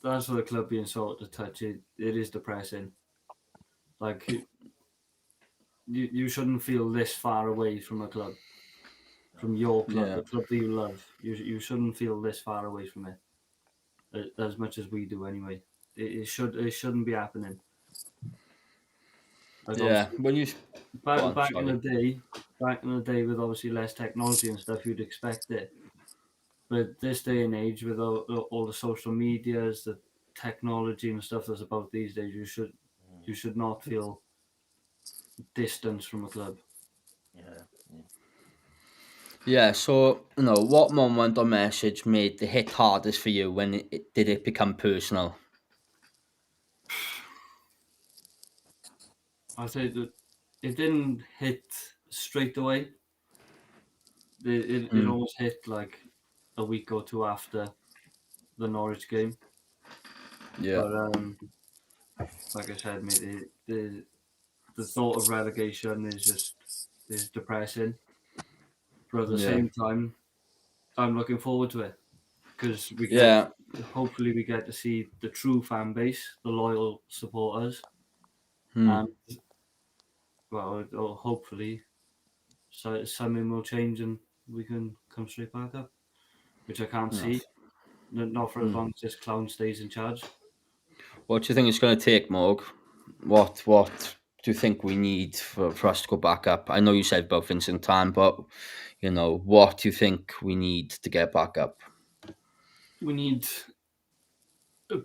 that's for the club being so out of touch. It is depressing. Like you shouldn't feel this far away from a club, from your club, Yeah. the club that you love. You shouldn't feel this far away from it, as much as we do anyway. It shouldn't be happening. Like Yeah. When you back in the day, with obviously less technology and stuff, you'd expect it. But this day and age, with all the social medias, the technology and stuff that's about these days, you should not feel distance from a club. Yeah, so what moment or message made the hit hardest for you when did it become personal? I say that it didn't hit straight away. It almost hit like a week or two after the Norwich game. Yeah. But like I said, mate, the thought of relegation is depressing. But at the same time, I'm looking forward to it because hopefully we get to see the true fan base, the loyal supporters, and hopefully something will change and we can come straight back up, which I can't see. Not for as long as this clown stays in charge. What do you think it's going to take, Morg? What do you think we need for us to go back up? I know you said about Vincent Tan, but what do you think we need to get back up? We need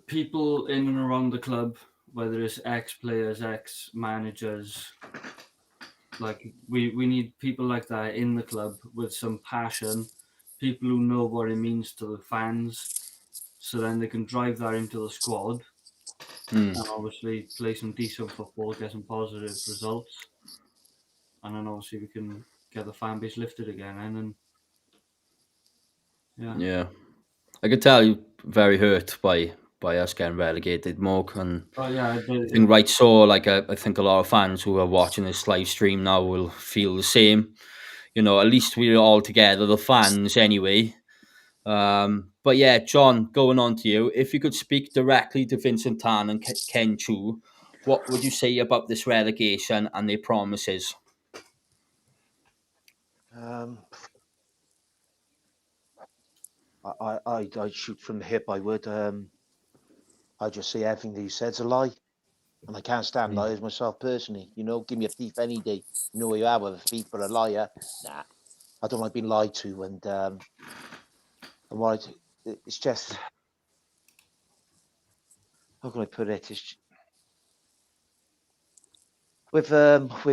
people in and around the club, whether it's ex-players, ex-managers. Like we need people like that in the club with some passion, people who know what it means to the fans, so then they can drive that into the squad and obviously play some decent football, get some positive results, and then obviously we can get the fan base lifted again. And Yeah, I could tell you very hurt by us getting relegated, Morg, and I think right. So, like, I think a lot of fans who are watching this live stream now will feel the same. At least we're all together, the fans, anyway. But yeah, John, going on to you. If you could speak directly to Vincent Tan and Ken Chu, what would you say about this relegation and their promises? I'd shoot from the hip. I would. I'd just say everything that you said's a lie, and I can't stand liars myself personally. You know, give me a thief any day. You know where you are with a thief or a liar. Nah, I don't like being lied to, and what it's just, how can I put it? It's with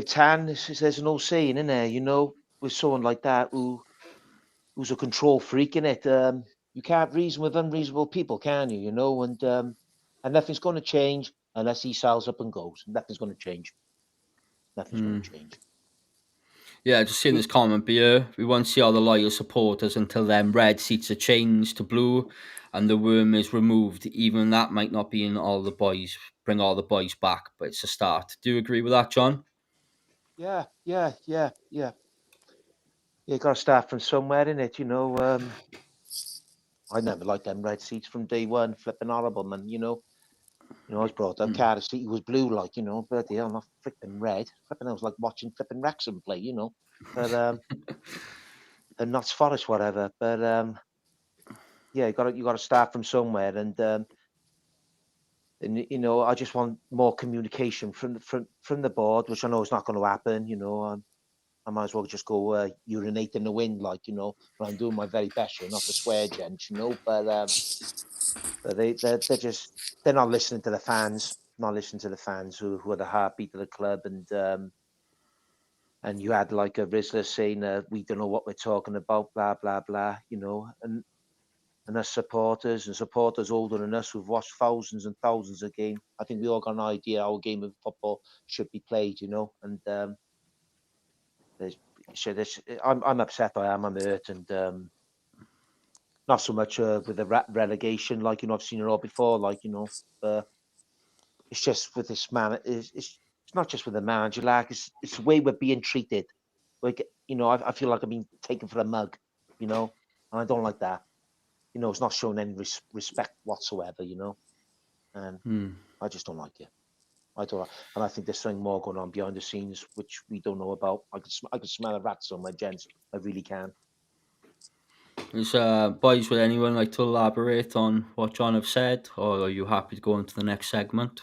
Tan, there's an old saying in there, you know, with someone like that who's a control freak in it. You can't reason with unreasonable people, can you? You know, and nothing's going to change unless he sells up and goes. Nothing's going to change. Nothing's going to change. Yeah, just seeing this comment here. We won't see all the loyal supporters until them red seats are changed to blue and the worm is removed. Even that might not be in all the boys, bring all the boys back, but it's a start. Do you agree with that, John? Yeah. You got to start from somewhere, innit? You know, I never liked them red seats from day one. Flipping horrible, man. You know, I was brought up. Cardiff City was blue, like, you know, but hell, not flipping red. Flipping, I was like watching flipping Wrexham play, you know. But and Notts Forest, whatever. But yeah, you got to start from somewhere, and you know, I just want more communication from the board, which I know is not going to happen. You know, I might as well just go urinate in the wind, like, you know. But I'm doing my very best, not to swear, gents, you know. But they're not listening to the fans, who are the heartbeat of the club, and you had like a Rizzler saying, we don't know what we're talking about, blah blah blah, you know, and us supporters older than us who've watched thousands and thousands of games, I think we all got an idea how a game of football should be played, you know, and I'm upset. I'm hurt, and not so much with the relegation, like, you know, I've seen it all before, like, you know, but it's just with this man. It's not just with the manager, like it's the way we're being treated. Like, you know, I feel like I'm being taken for a mug, you know, and I don't like that. You know, it's not showing any respect whatsoever, you know, and I just don't like it. I don't, and I think there's something more going on behind the scenes which we don't know about. I could smell a rat somewhere, gents. I really can. Is boys, would anyone like to elaborate on what John have said, or are you happy to go on to the next segment?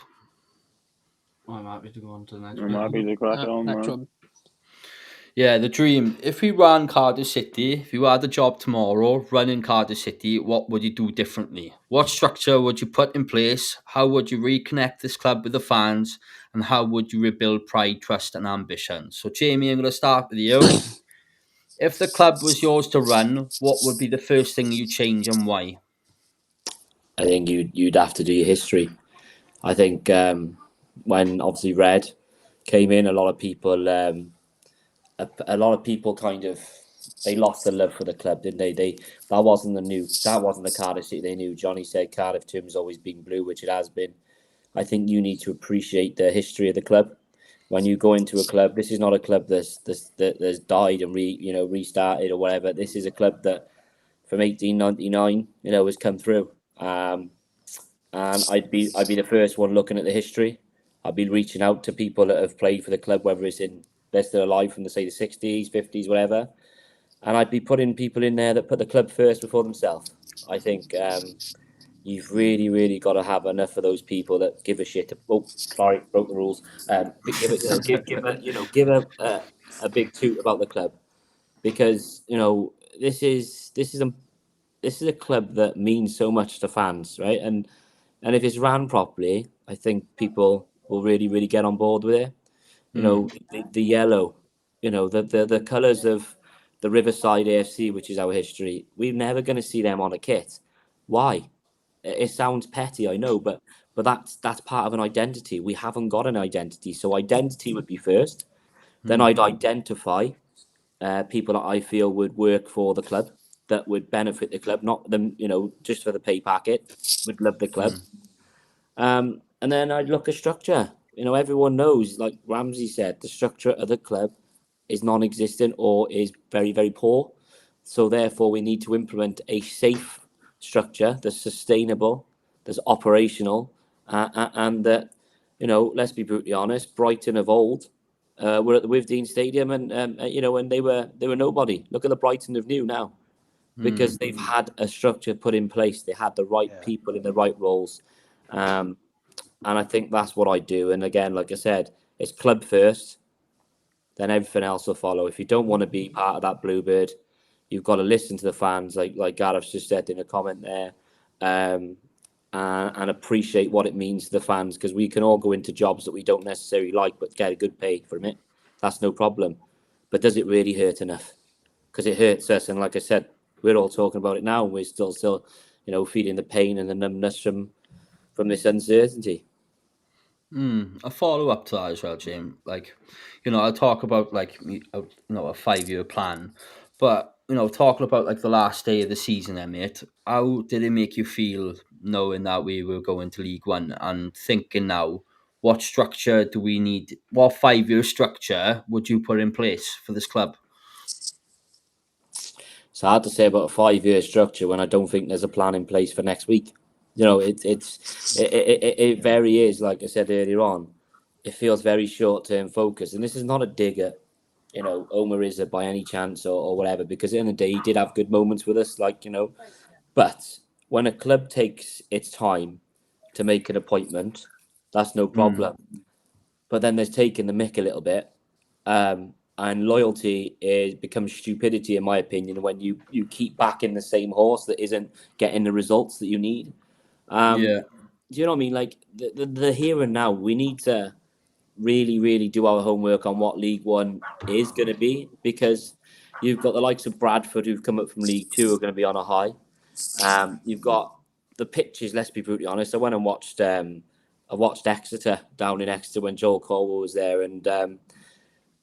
I'm happy to go on to the next I'm bit. happy to crack on, Next man. one. Yeah, the dream. If we ran Cardiff City, if you had a job tomorrow running Cardiff City, what would you do differently? What structure would you put in place? How would you reconnect this club with the fans? And how would you rebuild pride, trust, and ambition? So, Jamie, I'm going to start with you. If the club was yours to run, what would be the first thing you change and why? I think you'd have to do your history. I think when obviously Red came in, a lot of people kind of, they lost the love for the club, didn't they? That wasn't the Cardiff City they knew. Johnny said Cardiff term's always been blue, which it has been. I think you need to appreciate the history of the club. When you go into a club, this is not a club that's died and restarted or whatever. This is a club that from 1899, has come through. And I'd be the first one looking at the history. I'd be reaching out to people that have played for the club, whether they're still alive from the 60s, 50s, whatever. And I'd be putting people in there that put the club first before themselves. I think you've really, really got to have enough of those people that give a shit. Oh, sorry, broke the rules. Give a big toot about the club, because this is a club that means so much to fans, right? And if it's ran properly, I think people will really, really get on board with it. The yellow, the colours of the Riverside AFC, which is our history. We're never going to see them on a kit. Why? It sounds petty, I know, but that's part of an identity. We haven't got an identity, so identity would be first. Then I'd identify people that I feel would work for the club, that would benefit the club, not them, just for the pay packet, would love the club. And then I'd look at structure. Everyone knows, like Ramsey said, the structure of the club is non-existent or is very, very poor. So therefore, we need to implement a safe structure that's sustainable, that's operational, and that, let's be brutally honest, Brighton of old were at the Withdean Stadium, and and they were nobody. Look at the Brighton of new now. because they've had a structure put in place. They had the right people in the right roles. And I think that's what I do. And again, like I said, it's club first, then everything else will follow. If you don't want to be part of that Bluebird, you've got to listen to the fans, like Gareth's just said in a comment there, and appreciate what it means to the fans, because we can all go into jobs that we don't necessarily like but get a good pay from it. That's no problem. But does it really hurt enough? Because it hurts us. And like I said, we're all talking about it now, and we're still, feeling the pain and the numbness from this uncertainty. A follow up to that as well, Jim. Like, I'll talk about like a 5-year plan, but talking about like the last day of the season, then, mate. How did it make you feel knowing that we were going to League One and thinking now, what structure do we need? What 5-year structure would you put in place for this club? It's hard to say about a 5-year structure when I don't think there's a plan in place for next week. It very is, like I said earlier on, it feels very short-term focused. And this is not a dig at, Omar Izza by any chance or whatever, because at the end of the day, he did have good moments with us, but when a club takes its time to make an appointment, that's no problem. But then there's taking the mick a little bit. And loyalty becomes stupidity, in my opinion, when you keep backing the same horse that isn't getting the results that you need. Do you know what I mean? Like the here and now, we need to really, really do our homework on what League One is going to be, because you've got the likes of Bradford who've come up from League Two are going to be on a high. You've got the pitches. Let's be brutally honest. I went and watched. I watched Exeter down in Exeter when Joel Colwell was there, and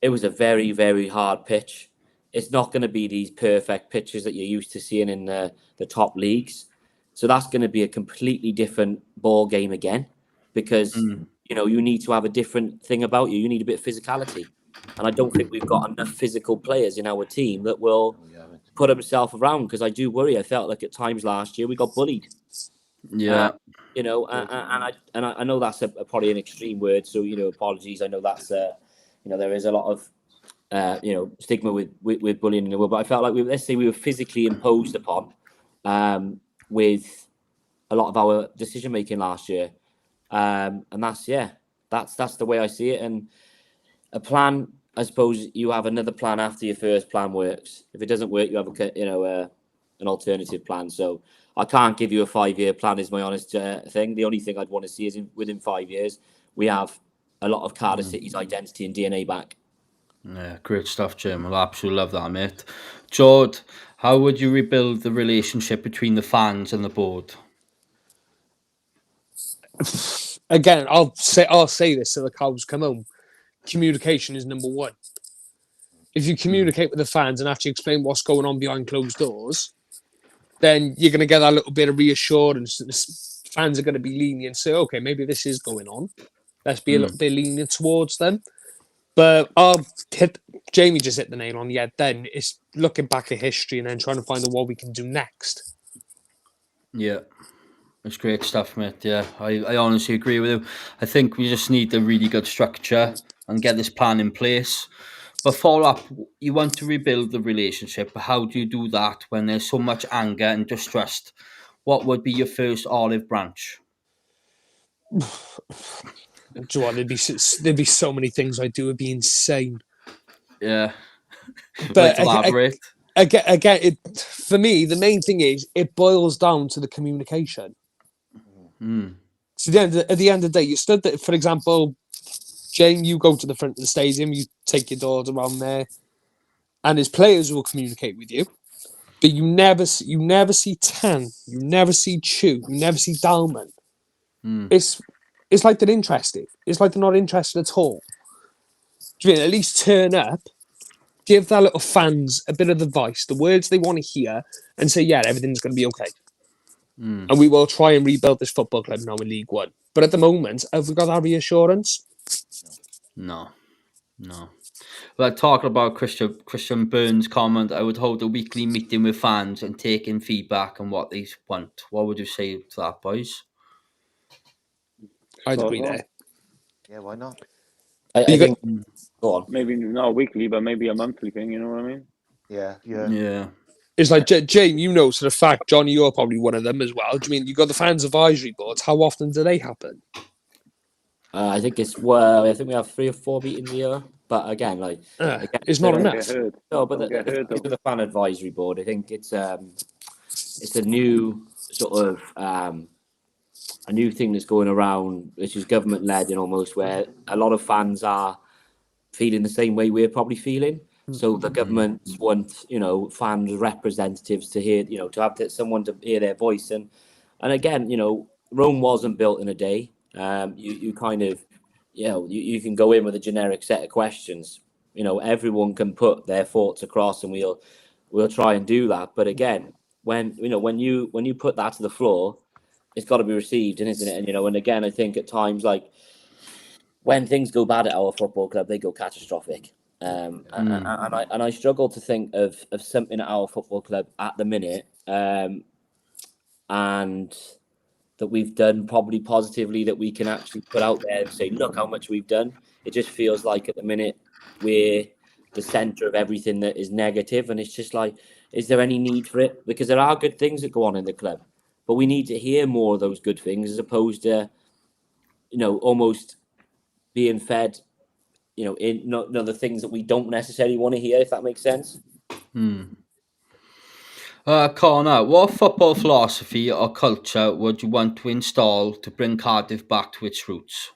it was a very, very hard pitch. It's not going to be these perfect pitches that you're used to seeing in the top leagues. So that's going to be a completely different ball game again, because you need to have a different thing about you. You need a bit of physicality, and I don't think we've got enough physical players in our team that will put themselves around. Because I do worry. I felt like at times last year we got bullied. Yeah. And I know that's probably an extreme word. So apologies. I know that's there is a lot of stigma with bullying in the world, but I felt like we were physically imposed upon with a lot of our decision making last year, and that's the way I see it. And a plan, I suppose you have another plan after your first plan works. If it doesn't work, you have an alternative plan. So I can't give you a 5-year plan, is my honest thing. The only thing I'd want to see is within 5 years we have a lot of Cardiff City's identity and DNA back. Yeah, great stuff, Jim. I absolutely love that, mate. Jord, how would you rebuild the relationship between the fans and the board? Again, I'll say this till the cows come home. Communication is number one. If you communicate with the fans and actually explain what's going on behind closed doors, then you're going to get that little bit of reassurance. The fans are going to be lenient, say, okay, maybe this is going on. Let's be a little bit lenient towards them. But Jamie just hit the nail on the head then. It's looking back at history and then trying to find out what we can do next. Yeah, it's great stuff, mate. Yeah, I honestly agree with you. I think we just need a really good structure and get this plan in place. But follow up, you want to rebuild the relationship, but how do you do that when there's so much anger and distrust? What would be your first olive branch? Joanne, there'd be so many things I'd do. It'd be insane. Yeah, but elaborate. Again, for me, the main thing is it boils down to the communication. So at the end of the day, you stood there, for example, Jane, you go to the front of the stadium, you take your daughter around there, and his players will communicate with you. But you never see Tan, you never see Chu, you never see Dalman. It's like they're interested. It's like they're not interested at all. Do you mean at least turn up, give their little fans a bit of advice, the words they want to hear, and say, yeah, everything's going to be okay. And we will try and rebuild this football club now in League One. But at the moment, have we got that reassurance? No. Well, talking about Christian Burns' comment, I would hold a weekly meeting with fans and taking feedback on what they want. What would you say to that, boys? I'd agree there. Yeah, why not? I think. Go on. Maybe not weekly, but maybe a monthly thing. You know what I mean? Yeah. Yeah. It's like, James, you know, to the fact, Johnny, you're probably one of them as well. Do you mean you got the fans advisory boards? How often do they happen? I think I think we have 3 or 4 meetings a year. But again, like again, It's not Don't enough. get heard. no, but Don't get heard though. the fan advisory board, I think it's a new sort of a new thing that's going around, which is government led and almost where a lot of fans are feeling the same way we're probably feeling. So the governments want, you know, fans representatives to hear, you know, to have someone to hear their voice. And again, you know, Rome wasn't built in a day. You kind of, you know, you can go in with a generic set of questions. You know, everyone can put their thoughts across, and we'll try and do that. But again, when you put that to the floor, it's got to be received, isn't it? And you know, and again, I think at times like when things go bad at our football club, they go catastrophic. And I struggle to think of something at our football club at the minute, and that we've done probably positively that we can actually put out there and say, look how much we've done. It just feels like at the minute we're the center of everything that is negative, and it's just like, is there any need for it? Because there are good things that go on in the club, but we need to hear more of those good things as opposed to, you know, almost being fed, you know, in the things that we don't necessarily want to hear, if that makes sense. Connor, what football philosophy or culture would you want to install to bring Cardiff back to its roots?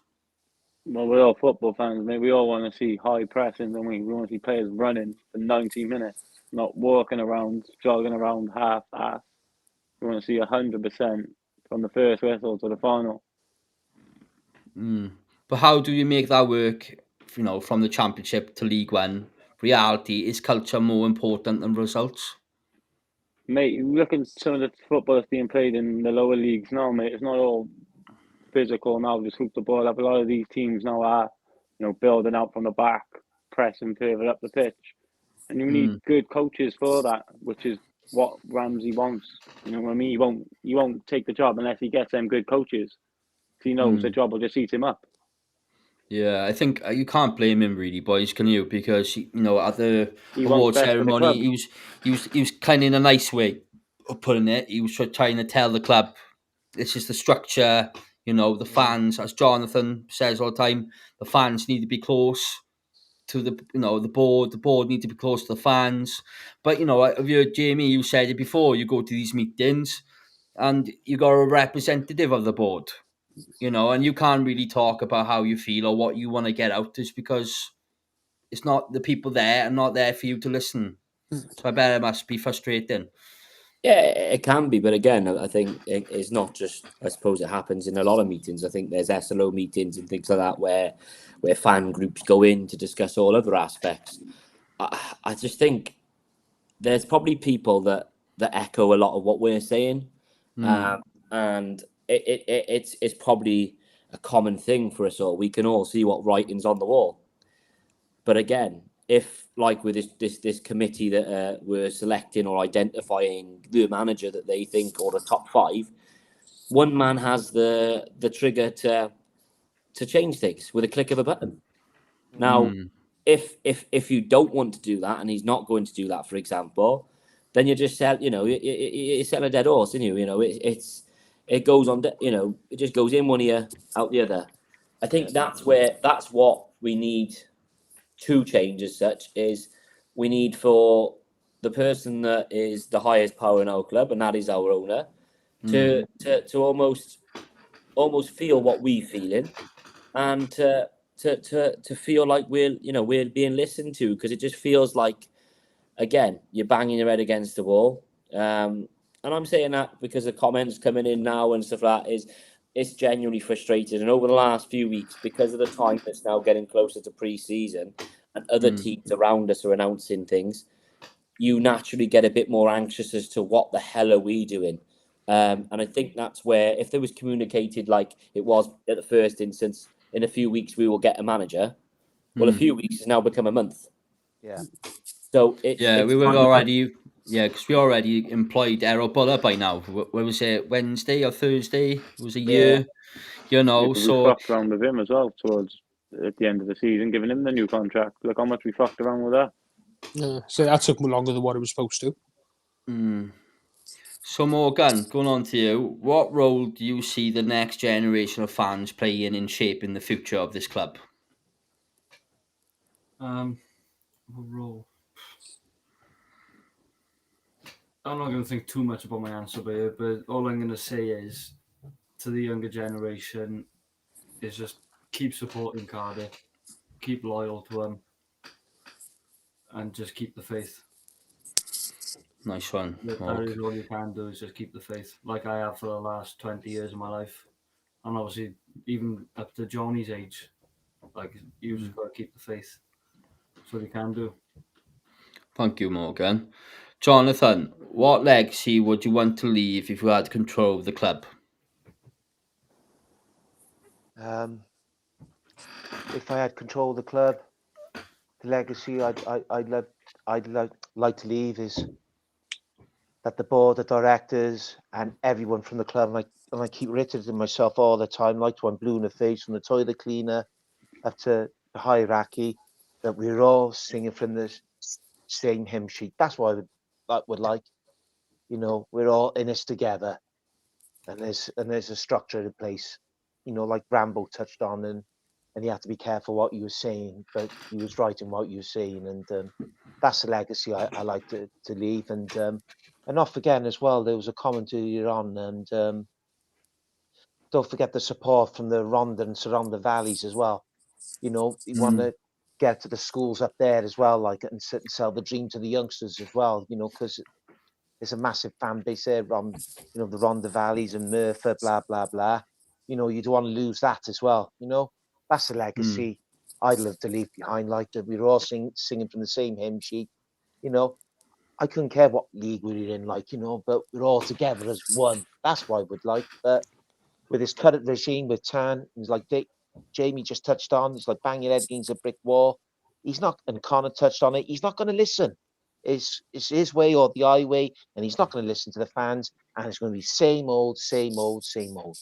Well, we're all football fans, mate. We all want to see high pressing, don't we? We want to see players running for 90 minutes, not walking around, jogging around half-assed. We want to see 100% from the first whistle to the final. But how do you make that work, you know, from the Championship to League One? Reality, is culture more important than results? Mate, you look at some of the football that's being played in the lower leagues now, mate. It's not all physical now, just hook the ball up. A lot of these teams now are, you know, building out from the back, pressing further up the pitch. And you need good coaches for that, which is what Ramsey wants. You know what I mean? He won't take the job unless he gets them good coaches. He knows the job will just eat him up. Yeah, I think you can't blame him really, boys, can you? Because you know, at the He award wants best for the ceremony, club. he was kind of in a nice way of putting it. He was trying to tell the club, this is the structure. You know, the fans, as Jonathan says all the time, the fans need to be close to the, you know, the board. The board need to be close to the fans. But you know, have you heard Jamie? You said it before. You go to these meetings, and you got a representative of the board. You know, and you can't really talk about how you feel or what you want to get out, is because it's not the people there and not there for you to listen. So I bet it must be frustrating. Yeah, it can be, but again, I think it's not just. I suppose it happens in a lot of meetings. I think there's SLO meetings and things like that where fan groups go in to discuss all other aspects. I just think there's probably people that echo a lot of what we're saying, and it's probably a common thing for us all. We can all see what writing's on the wall, but again, if like with this committee that we're selecting or identifying the manager that they think, or the top 5, one man has the trigger to change things with a click of a button. Now, if you don't want to do that, and he's not going to do that, for example, then you just sell, you know, you sell a dead horse, isn't you? You know, it goes on, you know, it just goes in one ear, out the other. I think that's what we need to change as such, is we need for the person that is the highest power in our club, and that is our owner, to almost feel what we feeling, and to feel like we're being listened to, because it just feels like, again, you're banging your head against the wall. And I'm saying that because the comments coming in now and stuff like that it's genuinely frustrated. And over the last few weeks, because of the time that's now getting closer to pre-season and other teams around us are announcing things, you naturally get a bit more anxious as to what the hell are we doing. And I think that's where, if there was communicated like it was at the first instance, in a few weeks we will get a manager. Well, a few weeks has now become a month. Yeah. So we were already, because we already employed Errol Buller by now. Where was it, Wednesday or Thursday? It was a year, you know. We So fucked around with him as well towards at the end of the season, giving him the new contract. Look how much we fucked around with that. So that took longer than what it was supposed to. So Morgan, going on to you, what role do you see the next generation of fans playing in shaping the future of this club? What role? I'm not going to think too much about my answer here, but all I'm going to say is to the younger generation is just keep supporting Cardiff, keep loyal to them, and just keep the faith. Nice one, That Morg. is all you can do, is just keep the faith, like I have for the last 20 years of my life. And obviously, even up to Johnny's age, like you just got to keep the faith. That's all you can do. Thank you, Morgan. Jonathan, what legacy would you want to leave if you had control of the club? If I had control of the club, the legacy I'd like to leave is that the board of directors and everyone from the club, and I keep reiterating myself all the time, like to one blue in the face, from the toilet cleaner up to the hierarchy, that we're all singing from the same hymn sheet. That's what I would like. You know, we're all in this together, and there's a structure in place. You know, like Rambo touched on, and you have to be careful what you were saying, but he was right in what you were saying, and that's the legacy I like to leave. And not forgetting as well, there was a comment earlier on, and don't forget the support from the Rhondda and surrounding valleys as well. You know, you want to get to the schools up there as well, like, and sell the dream to the youngsters as well. You know, because there's a massive fan base there on, you know, the Rhondda valleys and Merthyr, blah blah blah. You know, you don't want to lose that as well. You know, that's the legacy I'd love to leave behind. Like that, we were all singing from the same hymn sheet. You know, I couldn't care what league we were in, like, you know, but we're all together as one. That's what I would like. But with this current regime with Tan, he's like Jamie just touched on, he's like banging your head against a brick wall. He's not, and Connor touched on it, he's not going to listen. It's his way or the highway, and he's not going to listen to the fans, and it's going to be same old, same old, same old.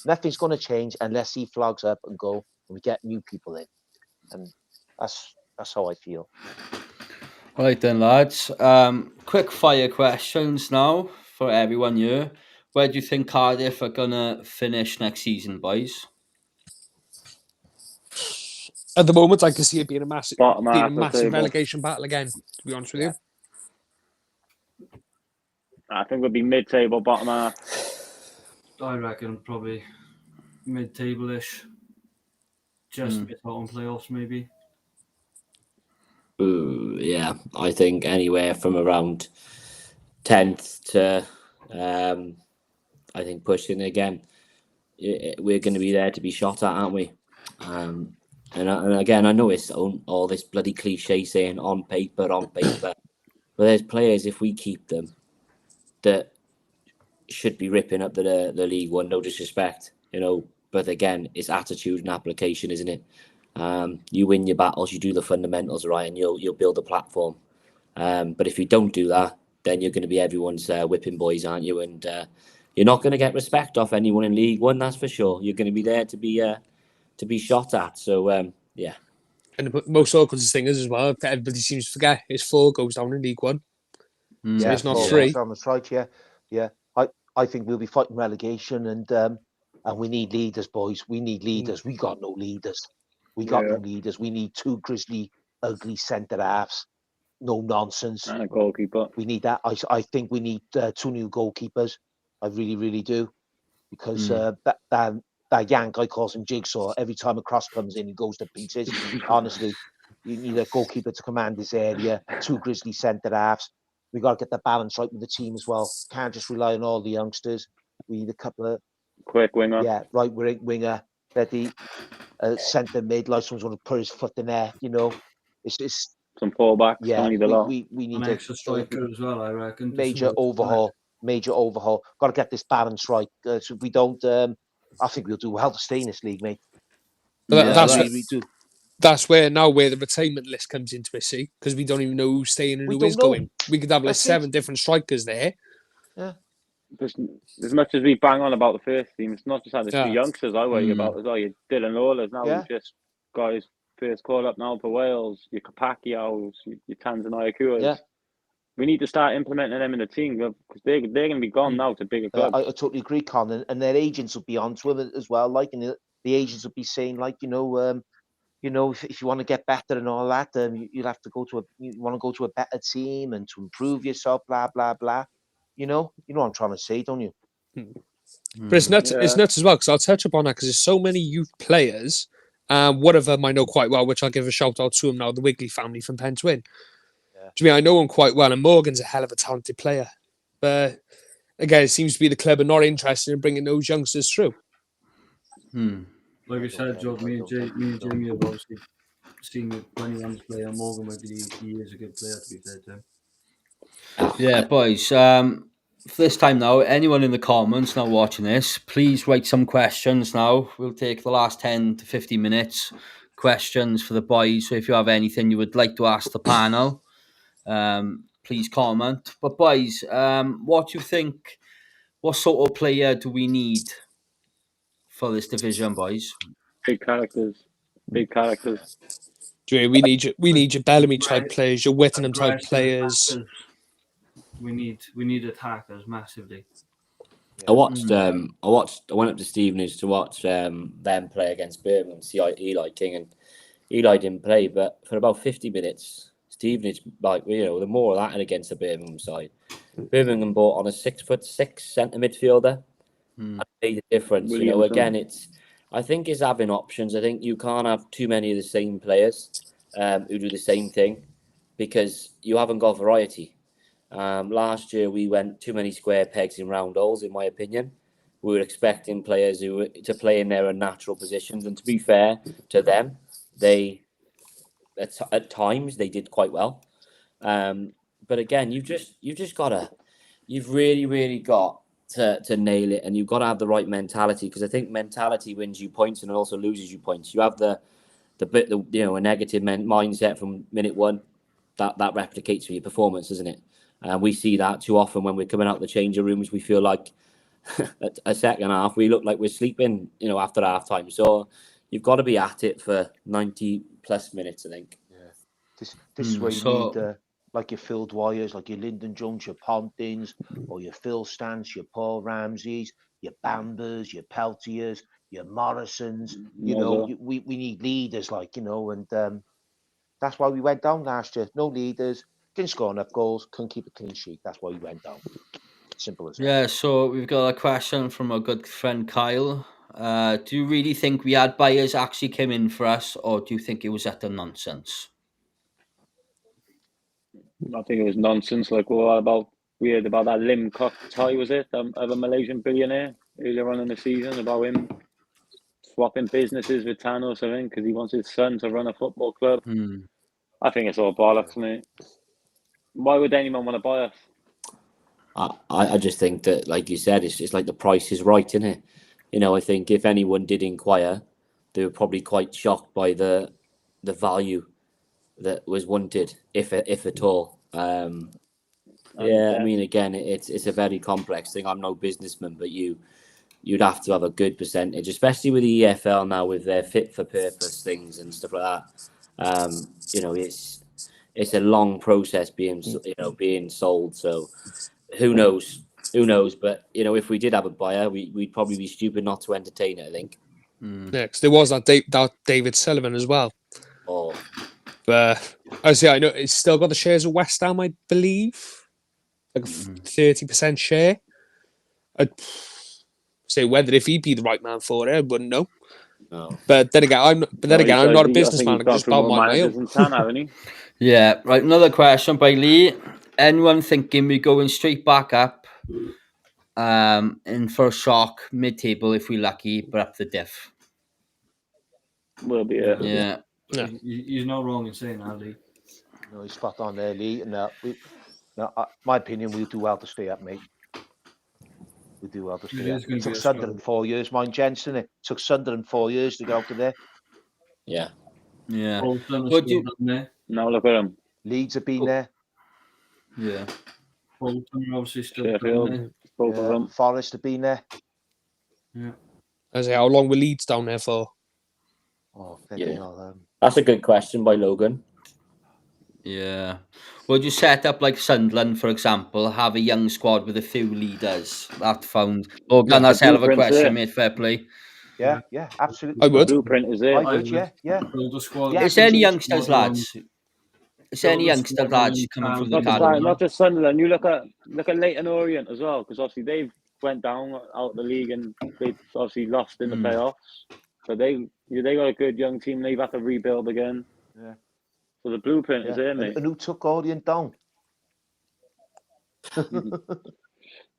Nothing's going to change unless he flags up and go, and we get new people in. And that's how I feel. All right then, lads. Quick fire questions now for everyone here. Where do you think Cardiff are gonna finish next season, boys? At the moment, I can see it being a massive Bottom half of the table. relegation battle again, to be honest with you. I think we'll be mid-table, bottom half. I reckon probably mid-table-ish. Just miss out on playoffs, maybe. Ooh, yeah, I think anywhere from around 10th to, I think pushing again. We're going to be there to be shot at, aren't we? And again, I know it's all this bloody cliche saying on paper, but there's players, if we keep them, that should be ripping up the League One, no disrespect, you know. But again, it's attitude and application, isn't it? You win your battles, you do the fundamentals right, and you'll build a platform. But if you don't do that, then you're going to be everyone's whipping boys, aren't you? And you're not going to get respect off anyone in League One, that's for sure. You're going to be there to be shot at. So yeah. And the most awkward thing is as well, everybody seems to forget, is 4 goes down in League One. So it's not 3. That's right. Yeah. I think we'll be fighting relegation, and we need leaders, boys. We need leaders. We got no leaders. We need 2 grizzly, ugly centre halves. No nonsense. And a goalkeeper. We need that. I think we need 2 new goalkeepers. I really, really do. Because that Yank, I calls him Jigsaw. Every time a cross comes in, he goes to pieces. Honestly, you need a goalkeeper to command this area. 2 grizzly centre halves. We got to get the balance right with the team as well. Can't just rely on all the youngsters. We need a couple of quick winger. Yeah, right winger. Ready, centre mid. Like someone's going to put his foot in there. You know, it's some fullbacks. Yeah, we need an extra striker as well, I reckon. Major overhaul. Got to get this balance right. So if we don't, I think we'll do well to stay in this league, mate. That's where the retirement list comes into it, see, because we don't even know who's staying and who is going. We could have like 7 different strikers there. Yeah. As much as we bang on about the first team, it's not just how the 2 youngsters I worry about as well. Your Dylan Lawlers now, who's just got his first call up now for Wales. Your Kapakiaos, your Tanzania Kuas. Yeah. We need to start implementing them in the team because they're going to be gone now to bigger clubs. I totally agree, Con, and their agents will be onto it as well. Like, and the agents will be saying, like, if you want to get better and all that, you'll have to you want to go to a better team and to improve yourself, blah blah blah. You know what I'm trying to say, don't you? But it's nuts. It's nuts as well because I'll touch upon that because there's so many youth players. One of them I know quite well, which I'll give a shout out to him now, the Wigley family from Pentwyn. Yeah. Do you mean I know him quite well, and Morgan's a hell of a talented player. But again, it seems to be the club are not interested in bringing those youngsters through. Like I said, Joe, me and Jamie have obviously seen the 21s player. Morgan Wigley, he is a good player, to be fair to him. Yeah, boys. For this time now, anyone in the comments now watching this, please write some questions now. We'll take the last 10 to 15 minutes. Questions for the boys. So if you have anything you would like to ask the panel, please comment. But boys, what do you think? What sort of player do we need for this division, boys? Big characters. Big characters. Do you mean we need your Bellamy type players, your Whittingham type Aggressive players. attackers. We need attackers massively. I went up to Stevenage to watch them play against Birmingham, see Eli King, and Eli didn't play, but for about 50 minutes, Stevenage, the more of that and against the Birmingham side. Birmingham bought on a 6'6" centre midfielder. That made a difference. Again, I think it's having options. I think you can't have too many of the same players who do the same thing because you haven't got variety. Last year we went too many square pegs in round holes, in my opinion. We were expecting players to play in their unnatural positions, and to be fair to them, they at times they did quite well. But again, you've really got to nail it, and you've got to have the right mentality, because I think mentality wins you points and it also loses you points. You have a negative mindset from minute one that replicates for your performance, isn't it? And we see that too often when we're coming out the changing rooms. We feel like a second half we look like we're sleeping, after half time. So you've got to be at it for 90 plus minutes, I think. Yeah, this is where you need like your Phil Dwyers, like your Lyndon Jones, your Pontins, or your Phil Stance, your Paul Ramseys, your Bambers, your Peltiers, your Morrisons. We need leaders, and that's why we went down last year. No leaders, didn't score enough goals, couldn't keep a clean sheet. That's why we went down. Simple as that. Yeah, so we've got a question from our good friend Kyle. Do you really think we had buyers actually came in for us, or do you think it was utter nonsense? I think it was nonsense. We heard about that Lim Kok Thai, was it? Of a Malaysian billionaire earlier on in the season, about him swapping businesses with Thanos, I think, because he wants his son to run a football club. I think it's all bollocks, mate. Why would anyone want to buy us? I just think that, like you said, it's like the price is right, isn't it? I think if anyone did inquire, they were probably quite shocked by the value that was wanted, if at all. I mean, again, it's a very complex thing. I'm no businessman, but you'd have to have a good percentage, especially with the EFL now with their fit for purpose things and stuff like that. It's a long process being sold. So who knows? But if we did have a buyer, we'd probably be stupid not to entertain it, I think. Yeah, because there was that David Sullivan as well. Oh. But I know it's still got the shares of West Ham, I believe, like a 30% share. I'd say whether if he'd be the right man for it, I wouldn't know. No. But then again, I'm not a businessman. I can just buy my own. Yeah, right. Another question by Lee. Anyone thinking we're going straight back up in for a shock mid-table if we're lucky, but up the diff? Will be Yeah. He's not wrong in saying that, Lee. No, he's spot on there, Lee. And my opinion, we'll do well to stay up, mate. We do well to stay up. It took Sunderland 4 years, mind Jensen. It took Sunderland 4 years to get out of there. Yeah. Yeah. Now look at him. Leeds have been there. Yeah. Bolton are obviously still Sheffield, both of them. Forest have been there. Yeah. I say, how long were Leeds down there for? Oh, That's a good question by Logan. Yeah. Would you set up like Sunderland, for example, have a young squad with a few leaders? That found. Oh, Yeah. that's a hell of a Blueprint's question, there. mate. Fair play. Yeah, absolutely. I The would. blueprint is I there. would, yeah. Build a squad. Yeah, Is there any indeed. youngsters, lads? Is there any Build a youngster squad lads around coming through the Not just academy? that, not just Sunderland. You look at Leighton Orient as well, because obviously they've went down out of the league and they obviously lost in the playoffs. So they got a good young team. They've had to rebuild again. Yeah. So the blueprint is Yeah. there, mate. And who took Orient down? Come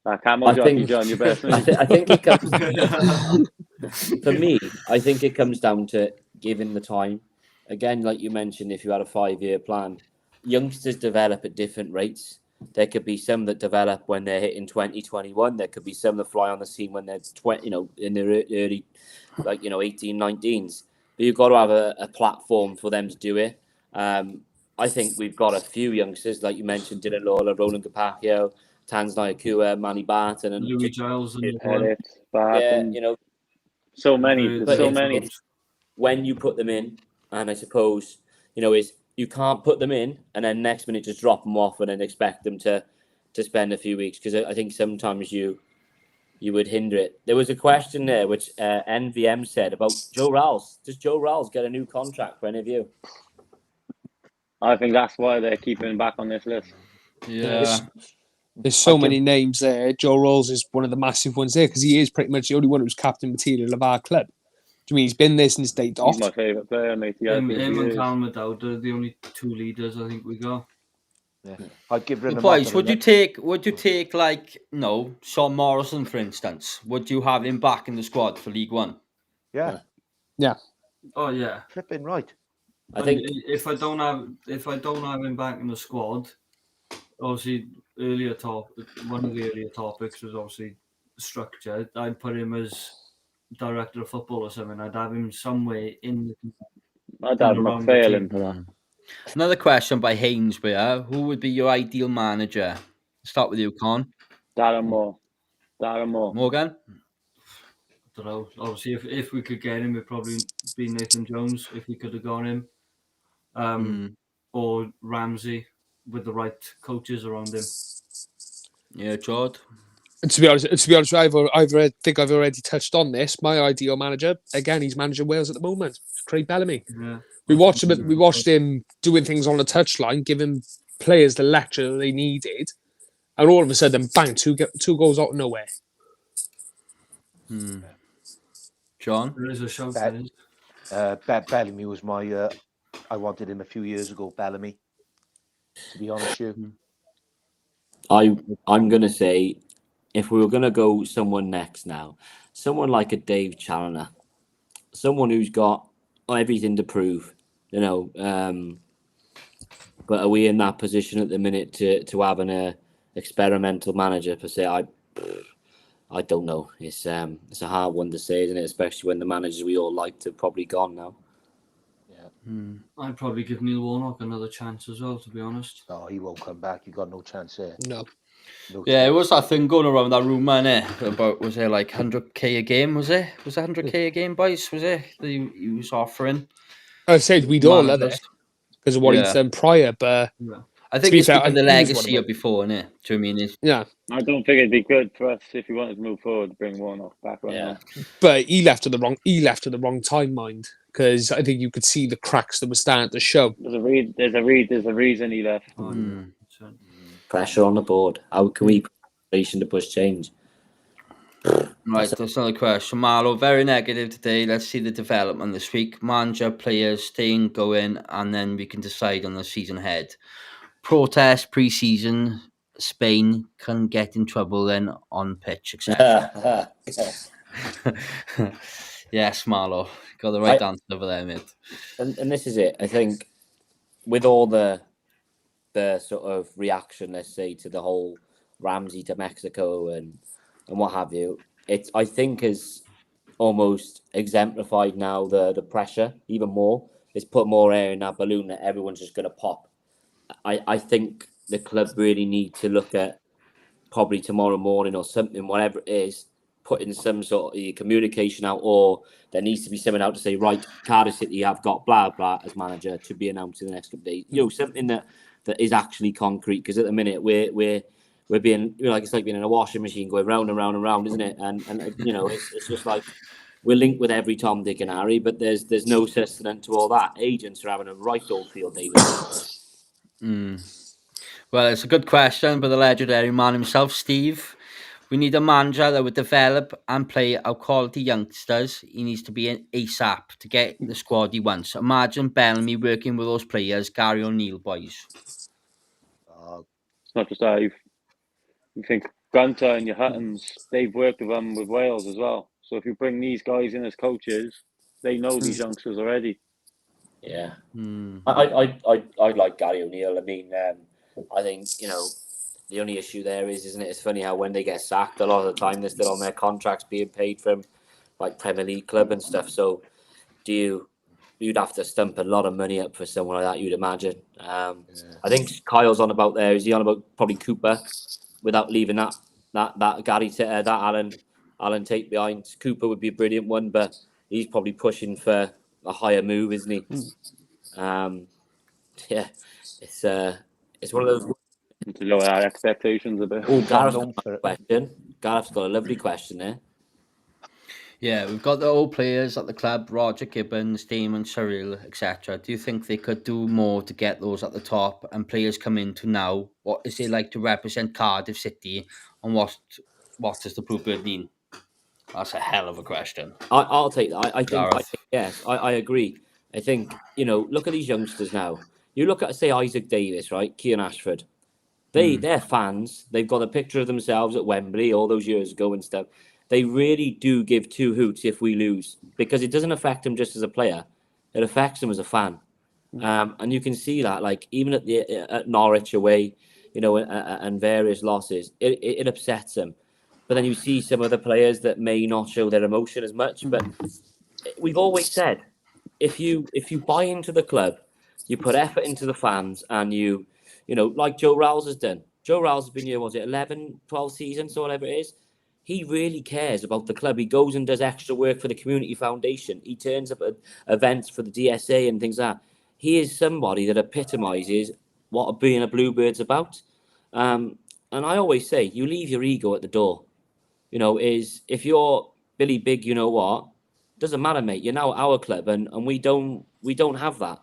I on, Jockey think- John, you best. I think it comes for me. I think it comes down to giving the time. Again, like you mentioned, if you had a 5-year plan, youngsters develop at different rates. There could be some that develop when they're hitting 2021. There could be some that fly on the scene when they're 20, in their early, 18, 19s. But you've got to have a platform for them to do it. I think we've got a few youngsters, like you mentioned, Dylan Lawler, Roland Capaccio, Tans Nyakua, Manny Barton, and Louis Giles and Pettit, yeah, Barton, so many. But There's so it's- many. it's- when you put them in, and I suppose is you can't put them in and then next minute just drop them off and then expect them to spend a few weeks, because I think sometimes you would hinder it. There was a question there which NVM said about Joe Ralls. Does Joe Ralls get a new contract for any of you? I think that's why they're keeping him back on this list. Yeah. There's so many names there. Joe Rolls is one of the massive ones there because he is pretty much the only one who's captain material of our club. Do you mean he's been there since day dot? He's my favourite player, mate. Yeah, him and Callum McDowd are the only two leaders I think we got. Yeah. I'd give Rinham Boys, up would you on take like Sean Morrison, for instance? Would you have him back in the squad for League One? Yeah, Oh yeah. flipping right. I think if I don't have him back in the squad, obviously one of the earlier topics was obviously structure. I'd put him as director of football or something. I'd have him somewhere in the I'd have around the McPhail team. in for that. Another question by Hainsbury. Who would be your ideal manager? Start with you, Con. Darren Moore. Morgan? don't know. Obviously, if we could get him, it'd probably be Nathan Jones if we could have got him, or Ramsey with the right coaches around him. Yeah, Jord. And to be honest, I think I've already touched on this. My ideal manager, again, he's managing Wales at the moment. Craig Bellamy. Yeah. We watched him doing things on the touchline, giving players the lecture that they needed, and all of a sudden, bang, two goals out of nowhere. John? There is a shout for this. Bellamy was my. I wanted him a few years ago. Bellamy. To be honest with you. I'm gonna say, if we were gonna go someone next now, someone like a Dave Challoner, someone who's got everything to prove, but are we in that position at the minute to have an experimental manager per se? I don't know. It's a hard one to say, isn't it? Especially when the managers we all liked have probably gone now. I'd probably give Neil Warnock another chance as well, to be honest. No, he won't come back. You got no chance there. No. Yeah, it was that thing going around that rumour, innit? About, was it like 100k a game, was it? Was it 100k a game, boys? Was it? That he was offering? I said we'd all love it Managers. because of what he'd done prior, but I think be it's fair, because I the think he was legacy one of before, innit? Do you know what I mean? yeah. I don't think it'd be good for us if we wanted to move forward to bring Warnock back right now. But he left at the wrong time, mind, because I think you could see the cracks that were starting to show. There's a reason he left. Pressure on the board. How can we to push change? Right, that's another question. Marlo, very negative today. Let's see the development this week. Manager, players, staying, going, and then we can decide on the season ahead. Protest, pre-season, Spain can get in trouble then on pitch, etc. Yes, Marlo. Got the right answer over there, mate. And this is it. I think with all the sort of reaction, let's say, to the whole Ramsey to Mexico and what have you, I think has almost exemplified now the pressure even more. It's put more air in that balloon that everyone's just going to pop. I think the club really need to look at probably tomorrow morning or something, whatever it is, putting some sort of communication out, or there needs to be someone out to say, right, Cardiff City have got blah blah as manager to be announced in the next couple of days. You know, something that is actually concrete. Because at the minute we're being, you know, like it's like being in a washing machine going round and round and round, isn't it? And you know, it's just like we're linked with every Tom, Dick, and Harry, but there's no sustenance to all that. Agents are having a right old field day with it. Well, it's a good question, but the legendary man himself, Steve. We need a manager that would develop and play our quality youngsters. He needs to be an ASAP to get the squad he wants. Imagine Bellamy working with those players, Gary O'Neill boys. It's not just that. You think Gunter and your Huttons, they've worked with them with Wales as well. So if you bring these guys in as coaches, they know these youngsters already. Yeah, I like Gary O'Neill. I mean, I think, you know, the only issue there is, isn't it? It's funny how when they get sacked, a lot of the time they're still on their contracts being paid from like Premier League club and stuff. So you'd have to stump a lot of money up for someone like that, you'd imagine. I think Kyle's on about there. Is he on about probably Cooper without leaving that Gary that Alan Tate behind? Cooper would be a brilliant one, but he's probably pushing for a higher move, isn't he? Yeah, it's one of those. To lower our expectations a bit. Oh, Gareth's got a lovely question there. Yeah, we've got the old players at the club, Roger Gibbons, Damon Cyril, etc. Do you think they could do more to get those at the top and players come into now? What is it like to represent Cardiff City, and what does the Bluebird mean? That's a hell of a question. I'll take that. I think yes, I agree. I think, you know, look at these youngsters now. You look at, say, Isaac Davies, right? Kean Ashford. They're fans. They've got a picture of themselves at Wembley all those years ago and stuff. They really do give two hoots if we lose, because it doesn't affect them just as a player. It affects them as a fan. And you can see that, like, even at Norwich away, you know, and various losses, it upsets them. But then you see some other players that may not show their emotion as much. But we've always said, if you buy into the club, you put effort into the fans, and you know, like Joe Rowles has done. Joe Rowles has been here, was it 11, 12 seasons, or whatever it is? He really cares about the club. He goes and does extra work for the community foundation. He turns up at events for the DSA and things like that. He is somebody that epitomises what being a Bluebird's about. And I always say, you leave your ego at the door. You know, is if you're Billy Big, you know what? Doesn't matter, mate. You're now our club, and we don't have that.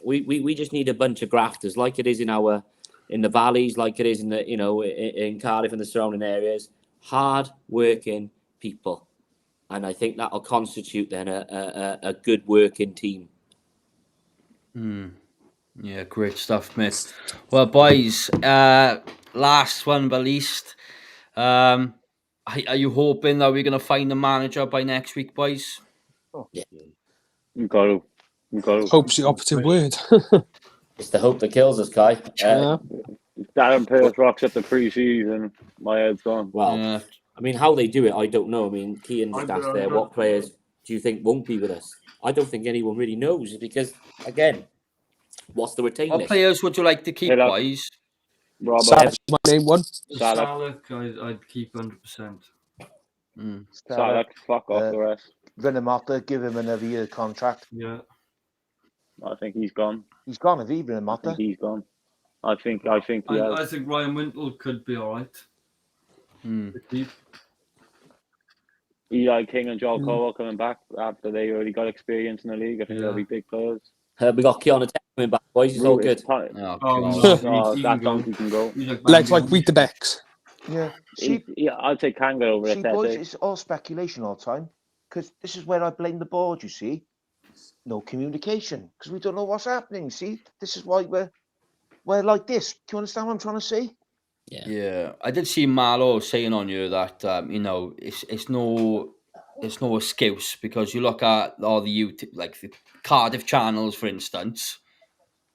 We just need a bunch of grafters, like it is in the valleys, like it is in the, you know, in Cardiff and the surrounding areas. Hard working people, and I think that'll constitute then a good working team. Yeah, great stuff, mate. Well, boys, last one but least, are you hoping that we're going to find a manager by next week, boys? Yeah. You got to. Hope's the operative word. It's the hope that kills us, Kai. Darren Pearce rocks up the pre-season, my head's gone. Well, Yeah. I mean, how they do it, I don't know. I mean, Kean just asked there, what players do you think won't be with us? I don't think anyone really knows, because, again, what's the retain What list? players would you like to keep, Hey, look. boys? Robert, Salah's my name one. Salah. I'd keep 100%. Salah, fuck off the rest. Vinamata, give him another year contract. Yeah. I think he's gone. He's gone, have he, I Vinamata? think he's gone. I think he I has. think Ryan Wintle could be all right. To keep. Eli King and Joel Cole coming back after they already got experience in the league. I think they'll be big players. We got Keanu coming back, boys. It's all good. Oh, Oh, God. No, he that can go. donkey can go. He's Legs like wheat the becks. Yeah. See, I'll take Kanga over see at that boys, day. it's all speculation all the time. Because this is where I blame the board, you see. No communication. Because we don't know what's happening, see. This is why we're like this. Do you understand what I'm trying to say? Yeah, I did see Marlo saying on you that you know, it's no excuse, because you look at all the YouTube, like the Cardiff channels, for instance.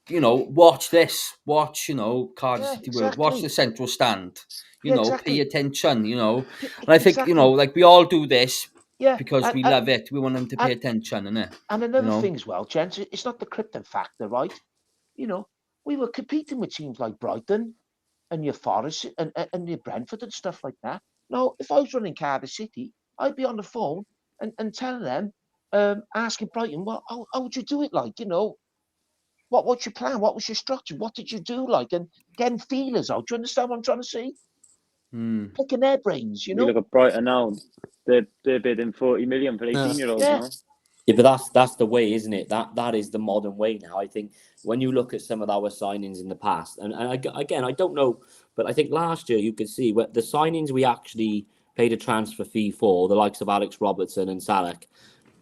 You know, watch this. Watch, you know, Cardiff City World. Watch the Central Stand. You know, pay attention. You know, and I think you know, like we all do this because we love it. We want them to pay attention, innit? And another thing as well, gents, it's not the Krypton factor, right? You know, we were competing with teams like Brighton and your Forest and your Brentford and stuff like that. No, if I was running Cardiff City, I'd be on the phone and telling them, asking Brighton, well, how would you do it like? What's your plan? What was your structure? What did you do like? And getting feelers out. Do you understand what I'm trying to say? Picking their brains, You look at Brighton now, they're bidding 40 million for 18-year-olds Yeah. now. Yeah, but that's the way, isn't it? That is the modern way now. I think when you look at some of our signings in the past, and again, I don't know, but I think last year you could see where the signings we actually paid a transfer fee for, the likes of Alex Robertson and Salek,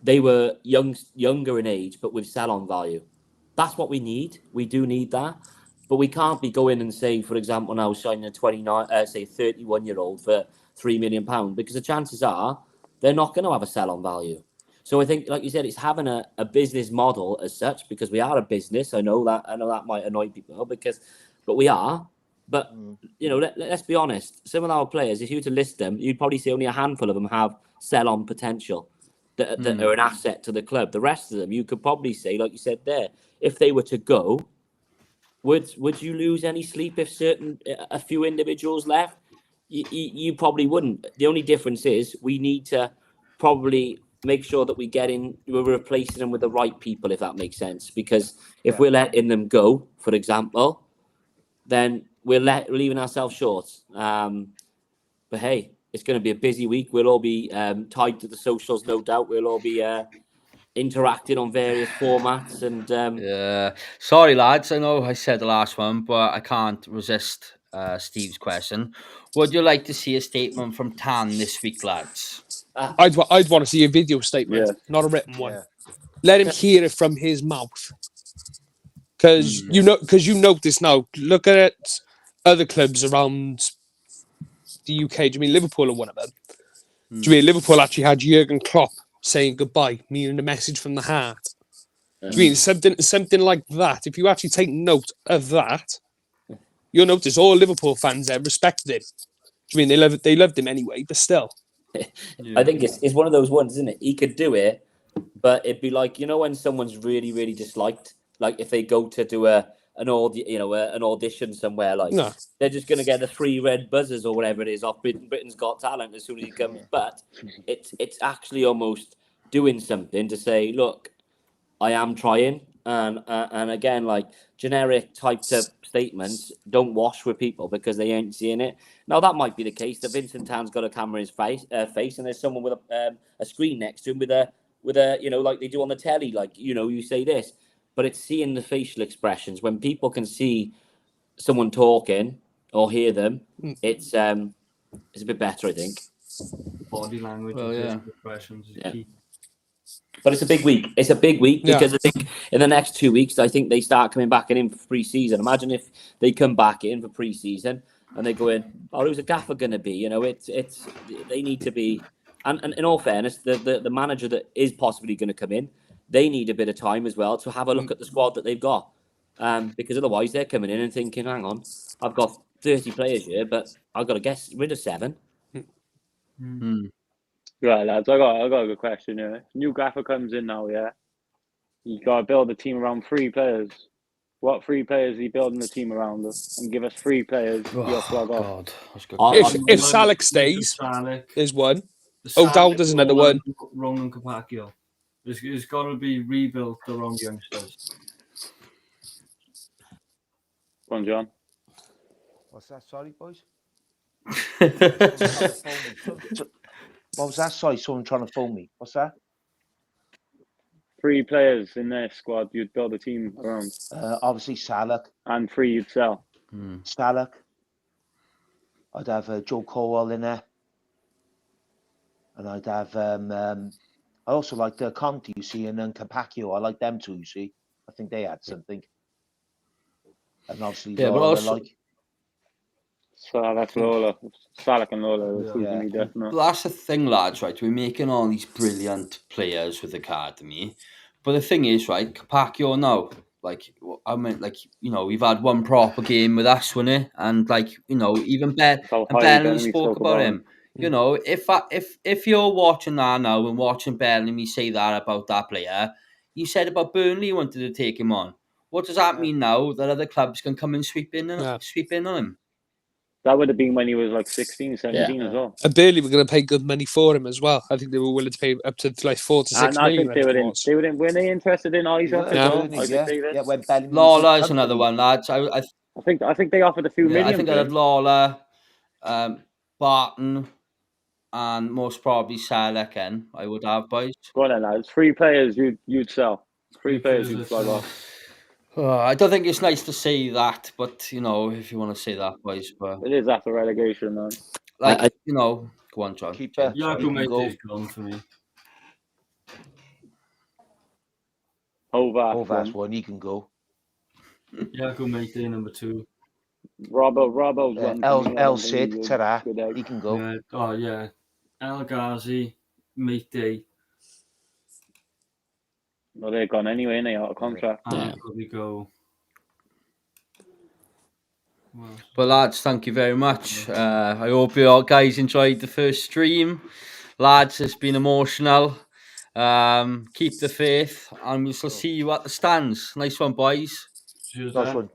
they were younger in age, but with sell-on value. That's what we need. We do need that. But we can't be going and say, for example, now signing a 31-year-old for £3 million, because the chances are they're not going to have a sell-on value. So I think, like you said, it's having a business model as such, because we are a business. I know that might annoy people, but we are. But let's be honest. Some of our players, if you were to list them, you'd probably say only a handful of them have sell-on potential that are an asset to the club. The rest of them, you could probably say, like you said there, if they were to go, would you lose any sleep if a few individuals left? You probably wouldn't. The only difference is we need to probably make sure that we're replacing them with the right people, if that makes sense. Because if we're letting them go, for example, then we're leaving ourselves short. But hey, it's going to be a busy week. We'll all be tied to the socials, no doubt. We'll all be interacting on various formats. And Yeah, sorry lads, I know I said the last one, but I can't resist Steve's question. Would you like to see a statement from Tan this week, lads? I'd want to see a video statement, Yeah. not a written one. Yeah. Let him hear it from his mouth. Because you notice now, look at it, other clubs around the UK. Do you mean Liverpool are one of them? Do you mean Liverpool actually had Jurgen Klopp saying goodbye, meaning a message from the heart? Do you mean something like that? If you actually take note of that, you'll notice all Liverpool fans there respected him. Do you mean they loved him anyway? But still, I think it's one of those ones, isn't it? He could do it, but it'd be like, when someone's really, really disliked, like if they go to do an audition somewhere, like no. they're just going to get the 3 red buzzers or whatever it is off Britain's Got Talent as soon as he comes. But it's actually almost doing something to say, look, I am trying. And again, like generic typed up statements don't wash with people because they ain't seeing it. Now that might be the case that Vincent Tan's got a camera in his face, and there's someone with a screen next to him with a like they do on the telly, like you say this, but it's seeing the facial expressions when people can see someone talking or hear them. It's a bit better, I think. Body language and facial expressions is key. But it's a big week. It's a big week because I think in the next 2 weeks, I think they start coming back in for pre-season. Imagine if they come back in for pre-season and they go in, who's a gaffer going to be? It's they need to be. And in all fairness, the manager that is possibly going to come in, they need a bit of time as well to have a look at the squad that they've got. Because otherwise they're coming in and thinking, hang on, I've got 30 players here, but I've got to get rid of 7. Right, lads, I got a good question here. New gaffer comes in now, yeah? You got to build a team around 3 players. What 3 players are you building the team around? And give us 3 players your plug off. God, that's good. If Salek stays, there's one. O'Dowd is another one. Ronan Capaccio. It's got to be rebuilt around youngsters. Go on, John. What's that? Sorry, boys. What was that? Sorry, someone trying to phone me. What's that? 3 players in their squad you'd build a team around. Obviously, Salek. And 3 you'd sell. Salek. I'd have Joe Colwell in there. And I'd have... I also like Conte, you see, and then Capaccio. I like them too, you see. I think they had something. And obviously, Yeah, but also... like... So that's Lola. Salek and Lola. Definitely. Well, that's the thing, lads, right? We're making all these brilliant players with the academy. But the thing is, right, Capaccio now, we've had one proper game with us, wasn't it? And, even Bellamy spoke about him. If you're watching that now and watching Bellamy say that about that player, you said about Burnley you wanted to take him on. What does that mean now that other clubs can come and sweep in on him? That would have been when he was like 16, 17 as well. And Burnley were going to pay good money for him as well. I think they were willing to pay up to like 4 to 6 And I million. think they were they interested in Isaac as Yeah. well. Burnley, Isaac Davies. yeah, when Bellamy was Lawler with is another company. one, lads. I think they offered a few Yeah, I million think for I had him. Lawler, Barton, and most probably Selleck. I would have, boys. Go on then, lads. 3 players you'd sell. 3 players players you'd I'd slide sell. off. I don't think it's nice to say that, but you know, if you want to say that, boys, but It is after relegation, man. like I- you know, go on, John. Keeper. James, sorry. You can Yaku go. is gone for me. Hovas Hovas one. one, he can go. Yaku Mate, number 2. Robbo's one. El for me. I don't think Cid, he's a Tara, good egg. he can go. Yeah. Oh yeah. El Ghazi, Mate, No, they're gone anyway, and they out of contract. and Yeah. I'd probably go. Well, But lads, thank you very much. I hope you all guys enjoyed the first stream. Lads, it's been emotional. Keep the faith, and we shall see you at the stands. Nice one, boys. cheers, Nice Dan. one.